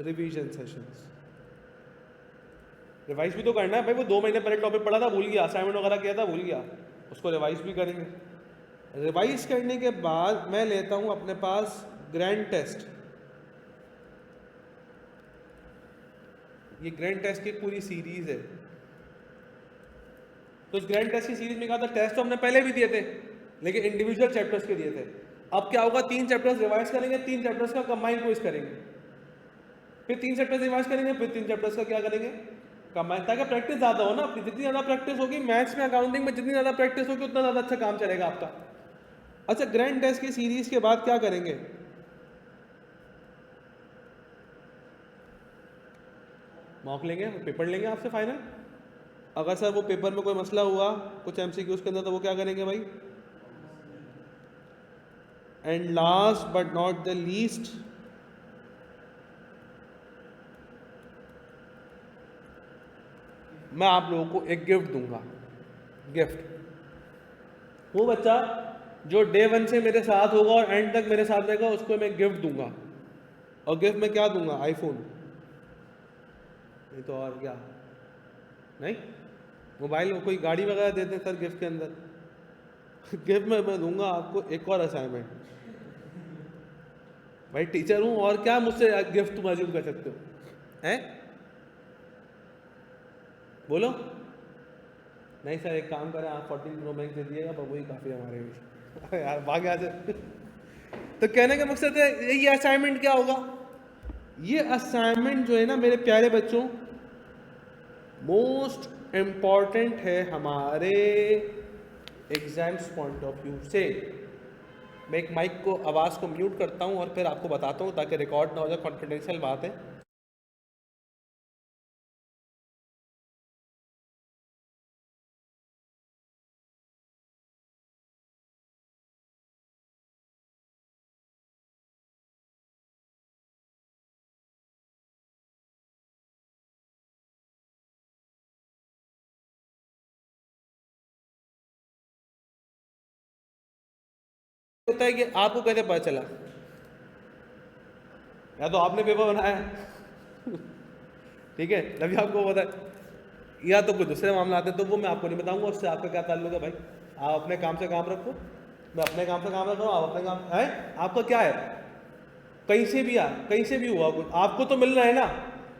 रिवीजन सेशंस। रिवाइज भी तो करना है भाई, वो 2 महीने पहले टॉपिक पढ़ा था भूल गया, असाइनमेंट वगैरह किया था भूल गया, उसको रिवाइज भी करेंगे। रिवाइज करने के बाद मैं लेता हूं अपने पास ग्रैंड टेस्ट। ये ग्रैंड टेस्ट की पूरी सीरीज है। तो इस ग्रैंड टेस्ट की सीरीज में कहा था टेस्ट तो हमने पहले भी दिए थे लेकिन इंडिविजुअल चैप्टर्स के दिए थे। अब क्या होगा, 3 चैप्टर्स रिवाइज करेंगे, 3 चैप्टर्स का कंबाइंड क्विज करेंगे, फिर 3 चैप्टर्स रिवाइज करेंगे, फिर 3 चैप्टर्स का क्या करेंगे, कंबाइंड, ताकि प्रैक्टिस ज़्यादा हो ना अपनी। जितनी ज़्यादा प्रैक्टिस होगी मैथ्स में, अकाउंटिंग में जितनी ज़्यादा प्रैक्टिस होगी उतना ज़्यादा अच्छा काम चलेगा आपका। अच्छा, ग्रैंड टेस्ट की सीरीज के बाद क्या करेंगे? मॉक लेंगे, पेपर लेंगे आपसे फाइनल। अगर सर वो पेपर में कोई मसला हुआ कुछ MCQs के अंदर तो वो क्या करेंगे भाई? And last but not the least, मैं आप लोगों को एक गिफ्ट दूंगा। गिफ्ट वो बच्चा जो डे 1 से मेरे साथ होगा और एंड तक मेरे साथ रहेगा उसको मैं गिफ्ट दूंगा। और गिफ्ट में क्या दूंगा? आईफोन। नहीं तो और क्या? नहीं, मोबाइल, कोई गाड़ी वगैरह देते हैं सर गिफ्ट के अंदर। गिफ्ट में मैं दूंगा आपको एक और असाइनमेंट। भाई टीचर हूं और क्या मुझसे गिफ्ट तुम अज्यूम कर सकते हो? हैं? बोलो। नहीं सर, एक काम करें आप 14 Pro Max दे दिएगा, पर वही काफ़ी हमारे लिए। यार भाग यहाँ से। तो कहने का मकसद है ये असाइनमेंट क्या होगा? ये असाइनमेंट जो है ना मेरे प्यारे बच्चों, मोस्ट इम्पॉर्टेंट है हमारे एग्जाम्स पॉइंट ऑफ व्यू से। मैं एक माइक को, आवाज़ को म्यूट करता हूँ और फिर आपको बताता हूँ ताकि रिकॉर्ड ना हो जाए, कॉन्फिडेंशियल बात है। होता है कि आपको कैसे पता चला? या तो आपने पेपर बनाया ठीक है, तभी आपको पता है, या तो कोई दूसरे मामला आते हैं तो वो मैं आपको नहीं बताऊंगा, उससे आपका क्या ताल्लुक है भाई? आप अपने काम से काम रखो, मैं अपने काम से काम रख रहा हूँ, आप अपने काम है। आपका क्या है? कहीं से भी कहीं से भी हुआ कुछ आपको तो मिल रहा है ना,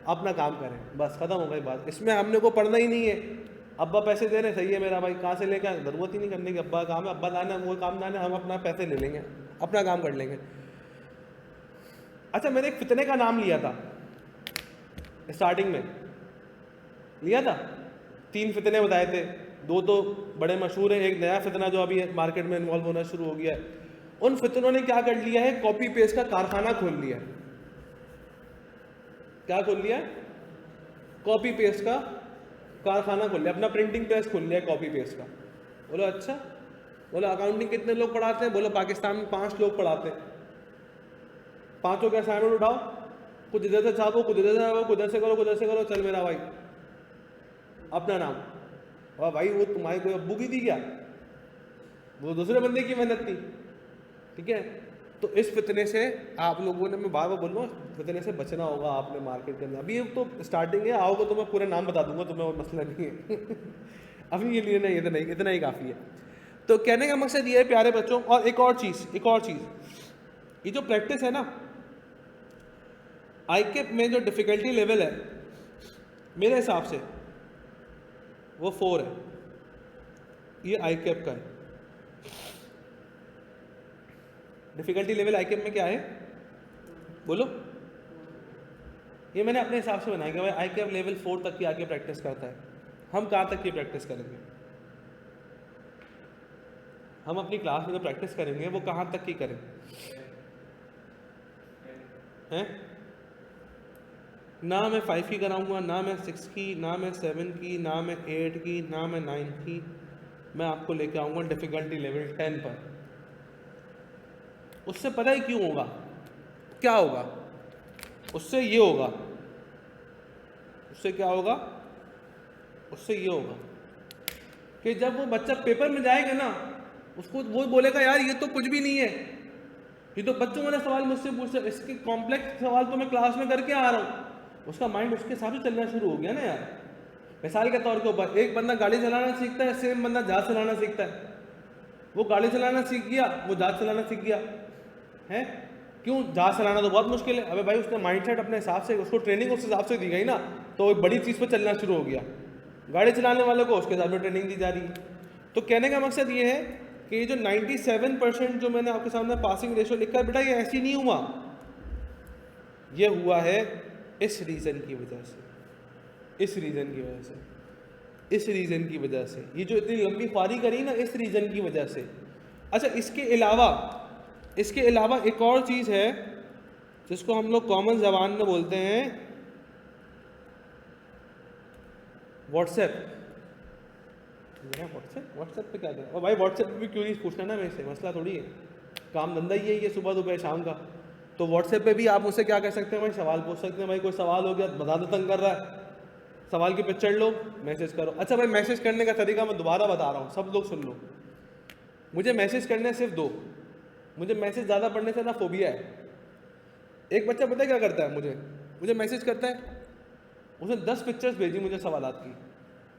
अपना काम करें, बस खत्म हो गई बात। इसमें हमने को पढ़ना ही नहीं है। अब्बा पैसे दे रहे, सही है मेरा भाई, कहाँ से लेके आए, जरूरत ही नहीं करने की। अब्बा काम है, अब्बा लाना, वो काम लाना, हम अपना पैसे ले लेंगे, अपना काम कर लेंगे। अच्छा, मैंने एक फितने का नाम लिया था स्टार्टिंग में, लिया था 3 फितने बताए थे। 2 तो बड़े मशहूर हैं, एक नया फितना जो अभी मार्केट में इन्वॉल्व होना शुरू हो गया है। उन फितनों ने क्या कर लिया है, कॉपी पेस्ट का कारखाना खोल लिया। क्या खोल लिया? कॉपी पेस्ट का कारखाना खोल लिया, अपना प्रिंटिंग प्रेस खोल लिया कॉपी पेस्ट का। बोलो अच्छा। बोलो अकाउंटिंग कितने लोग पढ़ाते हैं? बोलो पाकिस्तान में 5 लोग पढ़ाते हैं। पांचों के असाइनमेंट उठाओ, कुछ इधर से छापो, कुछ इधर से छापो, कुछ इधर से करो, कुछ इधर से करो, चल मेरा भाई अपना नाम। और भाई वो तुम्हारी कोई अब्बू की थी क्या? वो दूसरे बंदे की मेहनत थी। ठीक है, तो इस फितने से आप लोगों ने, मैं बार बार बोल रहा हूँ, फितने से बचना होगा आपने मार्केट के अंदर। अभी तो स्टार्टिंग है, आओगे तो मैं पूरे नाम बता दूंगा तुम्हें, और मसला नहीं है अभी ये लिए नहीं, इतना ही काफ़ी है। तो कहने का मकसद ये है प्यारे बच्चों, और एक और चीज़, ये जो प्रैक्टिस है ना, आईकेप में जो डिफ़िकल्टी लेवल है मेरे हिसाब से वो 4 है। ये आईकेप का है। डिफ़िकल्टी लेवल आईकेप में क्या है बोलो? ये मैंने अपने हिसाब से बनाया कि भाई आईकेप लेवल 4 तक की आके प्रैक्टिस करता है। हम कहाँ तक की प्रैक्टिस करेंगे? हम अपनी क्लास में जो प्रैक्टिस करेंगे वो कहाँ तक की करेंगे? हैं? ना मैं 5 की कराऊंगा, ना मैं 6 की, ना मैं 7 की, ना मैं 8 की, ना मैं 9 की। मैं आपको लेके आऊँगा डिफ़िकल्टी लेवल 10 पर। उससे पता ही क्यों होगा? क्या होगा उससे? ये होगा, उससे क्या होगा? उससे ये होगा कि जब वो बच्चा पेपर में जाएगा ना, उसको वो बोलेगा यार ये तो कुछ भी नहीं है, ये तो बच्चों वाला सवाल मुझसे पूछते, इसके कॉम्प्लेक्स सवाल तो मैं क्लास में करके आ रहा हूँ। उसका माइंड उसके हिसाब से चलना शुरू हो गया ना यार। मिसाल के तौर के ऊपर एक बंदा गाड़ी चलाना सीखता है, सेम बंदा जहाज चलाना सीखता है। वो गाड़ी चलाना सीख गया, वो जहाज चलाना सीख गया है। क्यों? जहाज चलाना तो बहुत मुश्किल है। अबे भाई उसने माइंडसेट अपने हिसाब से, उसको ट्रेनिंग उस हिसाब से दी गई ना, तो एक बड़ी चीज़ पर चलना शुरू हो गया। गाड़ी चलाने वाले को उसके हिसाब से ट्रेनिंग दी जा रही है। तो कहने का मकसद ये है कि ये जो 97% जो मैंने आपके सामने पासिंग रेशो लिखा है बेटा, ये ऐसी नहीं हुआ, ये हुआ है इस रीज़न की वजह से, इस रीज़न की वजह से, इस रीज़न की वजह से। ये जो इतनी लंबी फारी करी ना, इस रीज़न की वजह से। अच्छा, इसके अलावा एक और चीज़ है जिसको हम लोग कॉमन ज़बान में बोलते हैं व्हाट्सएप। व्हाट्सएप पे क्या करें? और भाई व्हाट्सएप पे भी क्यों नहीं पूछना ना मेरे से, मसला थोड़ी है, काम धंधा ही है ये, सुबह दोपहर शाम का। तो व्हाट्सएप पे भी आप मुझसे क्या कह सकते हैं भाई? सवाल पूछ सकते हैं भाई, कोई सवाल हो गया ज़्यादा तंग कर रहा है, सवाल की पिक्चर लो, मैसेज करो। अच्छा भाई, मैसेज करने का तरीका मैं दोबारा बता रहा हूँ, सब लोग सुन लो। मुझे मैसेज करने सिर्फ 2, मुझे मैसेज ज़्यादा पढ़ने से ना फोबिया है। एक बच्चा पता है क्या करता है? मुझे मैसेज करता है, उसने 10 पिक्चर्स भेजी मुझे सवालात की,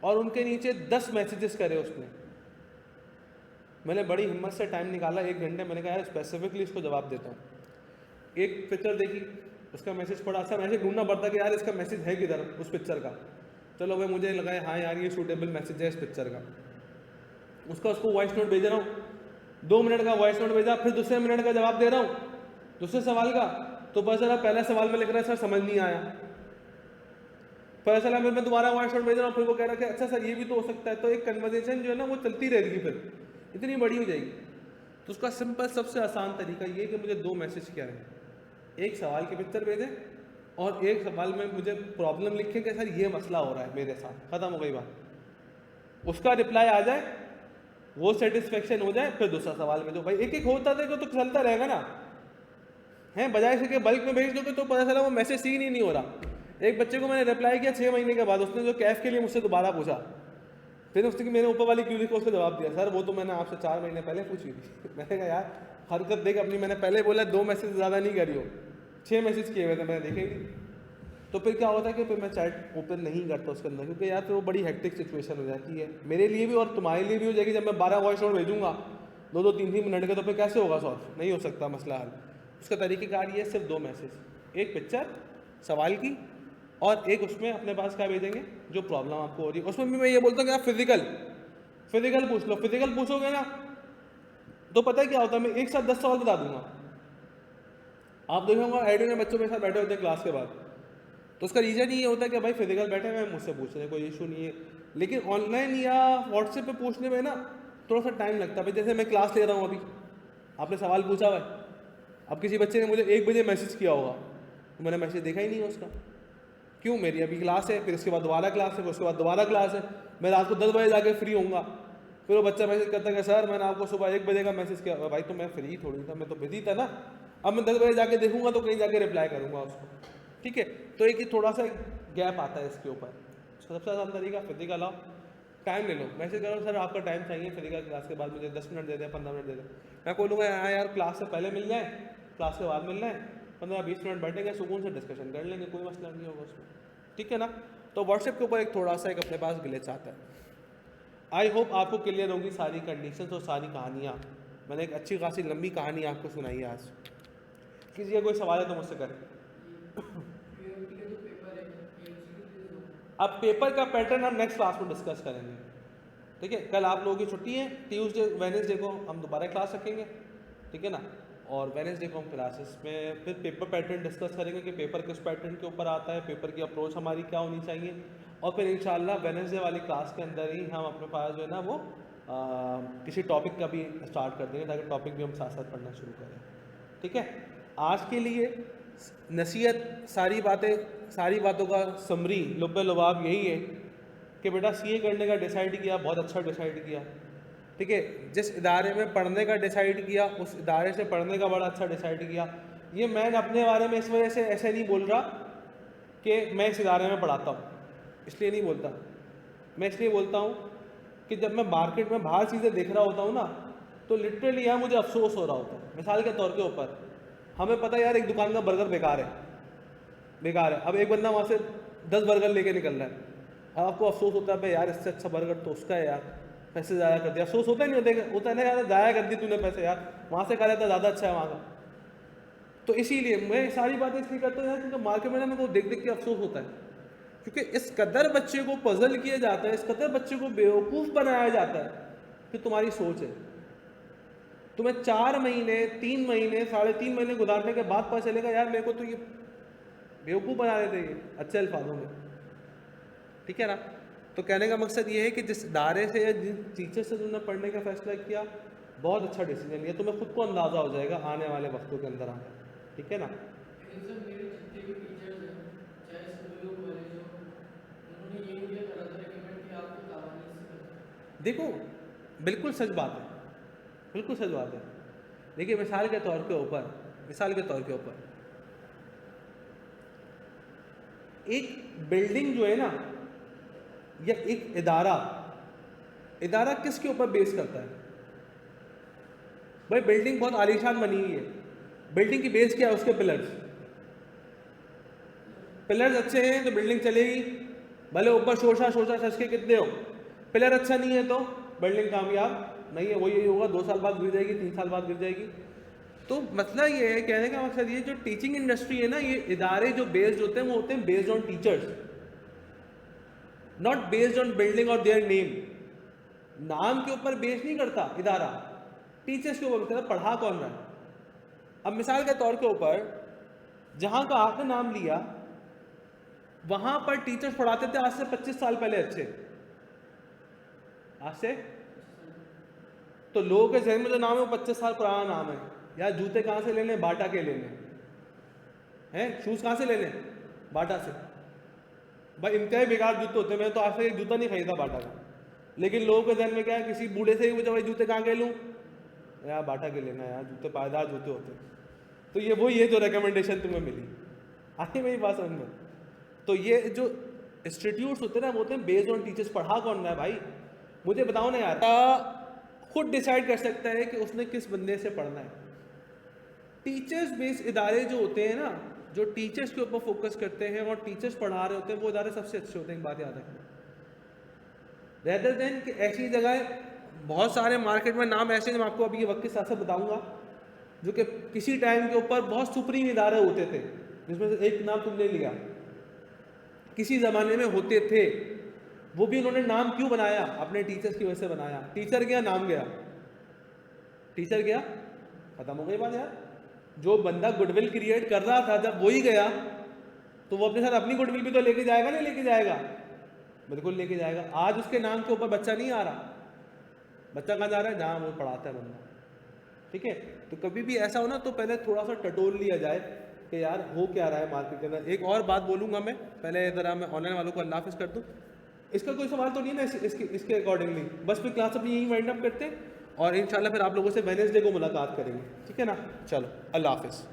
और उनके नीचे 10 मैसेजेस करे उसने। मैंने बड़ी हिम्मत से टाइम निकाला 1 घंटे, मैंने कहा यार स्पेसिफिकली इसको जवाब देता हूँ। एक पिक्चर देखी, उसका मैसेज पढ़ा, अच्छा मैसेज ढूंढना पड़ता कि यार इसका मैसेज है किधर उस पिक्चर का। चलो भाई मुझे लगा हाँ यार ये सूटेबल मैसेज है इस पिक्चर का, उसको वॉइस नोट भेज रहा हूँ, 2 मिनट का वॉइस नोट भेजा, फिर दूसरे मिनट का जवाब दे रहा हूँ दूसरे सवाल का। तो पता चला पहला सवाल में लिख रहा है सर समझ नहीं आया, पता चला मैं दोबारा वॉइस नोट भेज रहा हूँ, फिर वो कह रहा है कि अच्छा सर ये भी तो हो सकता है। तो एक कन्वर्सेशन जो है ना वो चलती रहेगी, फिर इतनी बड़ी हो जाएगी। तो उसका सिंपल सबसे आसान तरीका ये कि मुझे 2 मैसेज क्या है, एक सवाल की पिक्चर भेजें और एक सवाल में मुझे प्रॉब्लम लिखें कि सर ये मसला हो रहा है मेरे साथ, ख़त्म हो गई बात। उसका रिप्लाई आ जाए, वो सेटिस्फेक्शन हो जाए, फिर दूसरा सवाल भेजो। भाई एक एक होता देखो तो चलता रहेगा ना, है बजाय से कि बल्क में भेज दोगे तो पता चला वो मैसेज सीन ही नहीं हो रहा। एक बच्चे को मैंने रिप्लाई किया 6 महीने के बाद, उसने जो कैफ के लिए मुझसे दोबारा पूछा, फिर उसने मेरे ऊपर वाली क्यूरी को उसको जवाब दिया, सर वो तो मैंने आपसे 4 महीने पहले पूछी थी मैंने कहा यार हरकत देख अपनी, मैंने पहले बोला 2 मैसेज ज़्यादा नहीं करी हो, 6 मैसेज किए हुए थे मैंने, देखे ही नहीं। तो फिर क्या होता है कि फिर मैं चैट ओपन नहीं करता उसके अंदर, क्योंकि यार फिर वो बड़ी हेक्टिक सिचुएशन हो जाती है मेरे लिए भी और तुम्हारे लिए भी हो जाएगी। जब मैं 12 वॉइस नोट भेजूंगा 2-2 3-3 मिनट के, तो फिर कैसे होगा सॉल्व? नहीं हो सकता मसला हल। उसका तरीक़ेकार ये है, सिर्फ 2 मैसेज, एक पिक्चर सवाल की और एक उसमें अपने पास क्या भेजेंगे जो प्रॉब्लम आपको हो रही है। उसमें भी मैं ये बोलता हूँ कि आप फिजिकल पूछ लो। फिजिकल पूछोगे ना तो पता है क्या होता है, मैं एक साथ 10 सवाल बता दूंगा। आप देखोगे आईडी में बच्चों के साथ बैठे होते हैं क्लास के बाद, तो उसका रीज़न ये होता है कि भाई फिजिकल बैठे हुए हैं मुझसे पूछ रहे हैं, कोई इशू नहीं है। लेकिन ऑनलाइन या व्हाट्सएप पे पूछने में ना थोड़ा सा टाइम लगता है। भाई जैसे मैं क्लास ले रहा हूँ, अभी आपने सवाल पूछा हुआ है, अब किसी बच्चे ने मुझे 1 बजे मैसेज किया होगा तो मैंने मैसेज देखा ही नहीं है उसका। क्यों, मेरी अभी क्लास है, फिर उसके बाद दोबारा क्लास है, फिर उसके बाद दोबारा क्लास है, मैं रात को 10 बजे जाके फ्री होऊंगा। फिर वो बच्चा मैसेज करता है कि सर मैंने आपको सुबह 1 बजे का मैसेज किया। भाई तो मैं फ्री थोड़ी था, मैं तो बिजी था ना। अब मैं 10 बजे जाके देखूंगा तो कहीं जाके रिप्लाई करूंगा उसको, ठीक है। तो एक थोड़ा सा गैप आता है इसके ऊपर। सबसे आसान तरीका फिजिकल आओ, टाइम ले लो, मैसेज करो सर आपका टाइम चाहिए फिजिकल क्लास के बाद, मुझे 10 मिनट दे दें, 15 मिनट दे दें। मैं बोलूँगा हाँ यार क्लास से पहले मिल जाए, क्लास के बाद मिलना है, 15-20 मिनट बैठेंगे, सुकून से डिस्कशन कर लेंगे, कोई मसला नहीं होगा उसमें, ठीक है ना। तो व्हाट्सएप के ऊपर एक थोड़ा सा एक अपने पास ग्लिच आता है। आई होप आपको क्लियर होगी सारी कंडीशंस और सारी कहानियाँ। मैंने एक अच्छी खासी लंबी कहानी आपको सुनाई है आज। किसी का कोई सवाल है तो मुझसे करें। अब पेपर का पैटर्न हम नेक्स्ट क्लास में डिस्कस करेंगे, ठीक है। कल आप लोगों की छुट्टी है, ट्यूसडे वेडनेसडे को हम दोबारा क्लास रखेंगे, ठीक है ना। और वेडनेसडे को हम क्लासेस में फिर पेपर पैटर्न डिस्कस करेंगे कि पेपर किस पैटर्न के ऊपर आता है, पेपर की अप्रोच हमारी क्या होनी चाहिए। और फिर इंशाल्लाह वेडनेसडे वाली क्लास के अंदर ही हम अपने पास जो है ना वो किसी टॉपिक का भी स्टार्ट कर देंगे, ताकि टॉपिक भी हम साथ साथ पढ़ना शुरू करें, ठीक है। आज के लिए नसीहत, सारी बातों का समरी लुब्बे लुबाब यही है कि बेटा सीए करने का डिसाइड किया, बहुत अच्छा डिसाइड किया, ठीक है। जिस इदारे में पढ़ने का डिसाइड किया उस इदारे से पढ़ने का बड़ा अच्छा डिसाइड किया। ये मैं अपने बारे में इस वजह से ऐसे नहीं बोल रहा कि मैं इस इदारे में पढ़ाता हूँ, इसलिए नहीं बोलता। मैं इसलिए बोलता हूँ कि जब मैं मार्केट में बाहर चीज़ें देख रहा होता हूँ ना, तो लिटरली यार मुझे अफसोस हो रहा होता है। मिसाल के तौर के ऊपर हमें पता है यार एक दुकान का बर्गर बेकार है, अब एक बंदा वहाँ से 10 बर्गर लेके निकल रहा है, अब आपको अफसोस होता है भाई यार इससे अच्छा बर्गर तो उसका है यार, पैसे ज़ाया कर दिया। अफसोस होता नहीं होता है ना यार, ज़ाया कर दी तूने पैसे यार, वहाँ से खा लेता ज़्यादा अच्छा है वहाँ का। तो इसीलिए मैं सारी बातें इसलिए करता हूँ यार, क्योंकि मार्केट में ना मेरे को देख देख के अफसोस होता है, क्योंकि इस कदर बच्चे को पजल किया जाता है, इस कदर बच्चे को बेवकूफ़ बनाया जाता है कि तुम्हारी सोच है। तुम्हें 4 महीने 3 महीने 3.5 महीने गुजारने के बाद पता चलेगा यार मेरे को तो ये बेवकूफ़ बना देते ये, अच्छे अल्फाजों में, ठीक है ना। तो कहने का मकसद ये है कि जिस इदारे से या जिस टीचर से तुमने पढ़ने का फैसला किया, बहुत अच्छा डिसीजन लिया, तुम्हें खुद को अंदाज़ा हो जाएगा आने वाले वक्तों के अंदर आने, ठीक है ना। देखो बिल्कुल सच बात है, बिल्कुल सच बात है। देखिए मिसाल के तौर के ऊपर एक बिल्डिंग जो है ना, या एक इदारा किसके ऊपर बेस करता है? भाई बिल्डिंग बहुत आलीशान बनी हुई है, बिल्डिंग की बेस क्या है? उसके पिलर्स अच्छे हैं तो बिल्डिंग चलेगी, भले ऊपर शोशा सच के कितने हो, पिलर अच्छा नहीं है तो बिल्डिंग कामयाब नहीं है, वो यही होगा 2 साल बाद गिर जाएगी, 3 साल बाद गिर जाएगी। तो मसला ये है, कहने का मकसद ये, जो टीचिंग इंडस्ट्री है ना, ये इदारे जो बेस्ड होते हैं वो होते हैं based on teachers, not based on building और देयर नेम। नाम के ऊपर बेस नहीं करता इदारा, टीचर्स के ऊपर करता, पढ़ा कौन रहा है। अब मिसाल के तौर के ऊपर जहां का आपने नाम लिया वहां पर टीचर्स पढ़ाते थे आज से 25 साल पहले, आज से तो लोगों के जहन में जो नाम है वो 25 साल पुराना नाम है। यार जूते कहाँ से लेने? बाटा के लेने हैं। शूज़ कहाँ से लेने? बाटा से। भाई इंतहाई बेकार जूते होते हैं, मैं तो आज तक एक जूता नहीं खरीदा बाटा का, लेकिन लोगों के जहन में क्या है, किसी बूढ़े से ही पूछा भाई जूते कहाँ के लूँ, यार बाटा के लेना, यार जूते पायदार जूते होते हैं। तो ये वही है जो रिकमेंडेशन तुम्हें मिली, आती मेरी बात समझ में। तो ये जो इंस्टीट्यूट्स होते हैं ना, वो होते हैं बेस्ड ऑन टीचर्स। पढ़ा कौन रहा है भाई, मुझे बताओ ना यार। खुद डिसाइड कर सकता है कि उसने किस बंदे से पढ़ना है। टीचर्स बेस्ड इदारे जो होते हैं ना, जो टीचर्स के ऊपर फोकस करते हैं और टीचर्स पढ़ा रहे होते हैं, वो इदारे सबसे अच्छे होते हैं। एक बात याद रखना, रेदर देन कि ऐसी जगह बहुत सारे मार्केट में नाम ऐसे हैं, मैं आपको अभी ये वक्त के साथ साथ बताऊंगा, जो कि किसी टाइम के ऊपर बहुत सुप्रीम इदारे होते थे, जिसमें से एक नाम तुमने लिया, किसी ज़माने में होते थे। वो भी उन्होंने नाम क्यों बनाया? अपने टीचर्स की वजह से बनाया। टीचर गया, नाम गया, टीचर गया, खत्म हो गई बात यार। जो बंदा गुडविल क्रिएट कर रहा था, जब वही गया तो वो अपने साथ अपनी गुडविल भी तो लेके जाएगा, नहीं लेके जाएगा? बिल्कुल लेके जाएगा। आज उसके नाम के ऊपर बच्चा नहीं आ रहा, बच्चा कहाँ जा रहा है? जहाँ वो पढ़ाता है बंदा, ठीक है। तो कभी भी ऐसा हो ना, तो पहले थोड़ा सा टटोल लिया जाए कि यार हो क्या रहा है मार्केट के अंदर। एक और बात बोलूँगा मैं, पहले ज़रा मैं ऑनलाइन वालों को अल्लाह हाफिज़ कर दूँ। इसका कोई सवाल तो नहीं है ना इसके अकॉर्डिंगली? बस फिर क्लास अपनी यही वाइंड अप करते हैं और इंशाल्लाह फिर आप लोगों से वेडनेसडे को मुलाकात करेंगे, ठीक है ना? चलो, अल्लाह हाफिज़।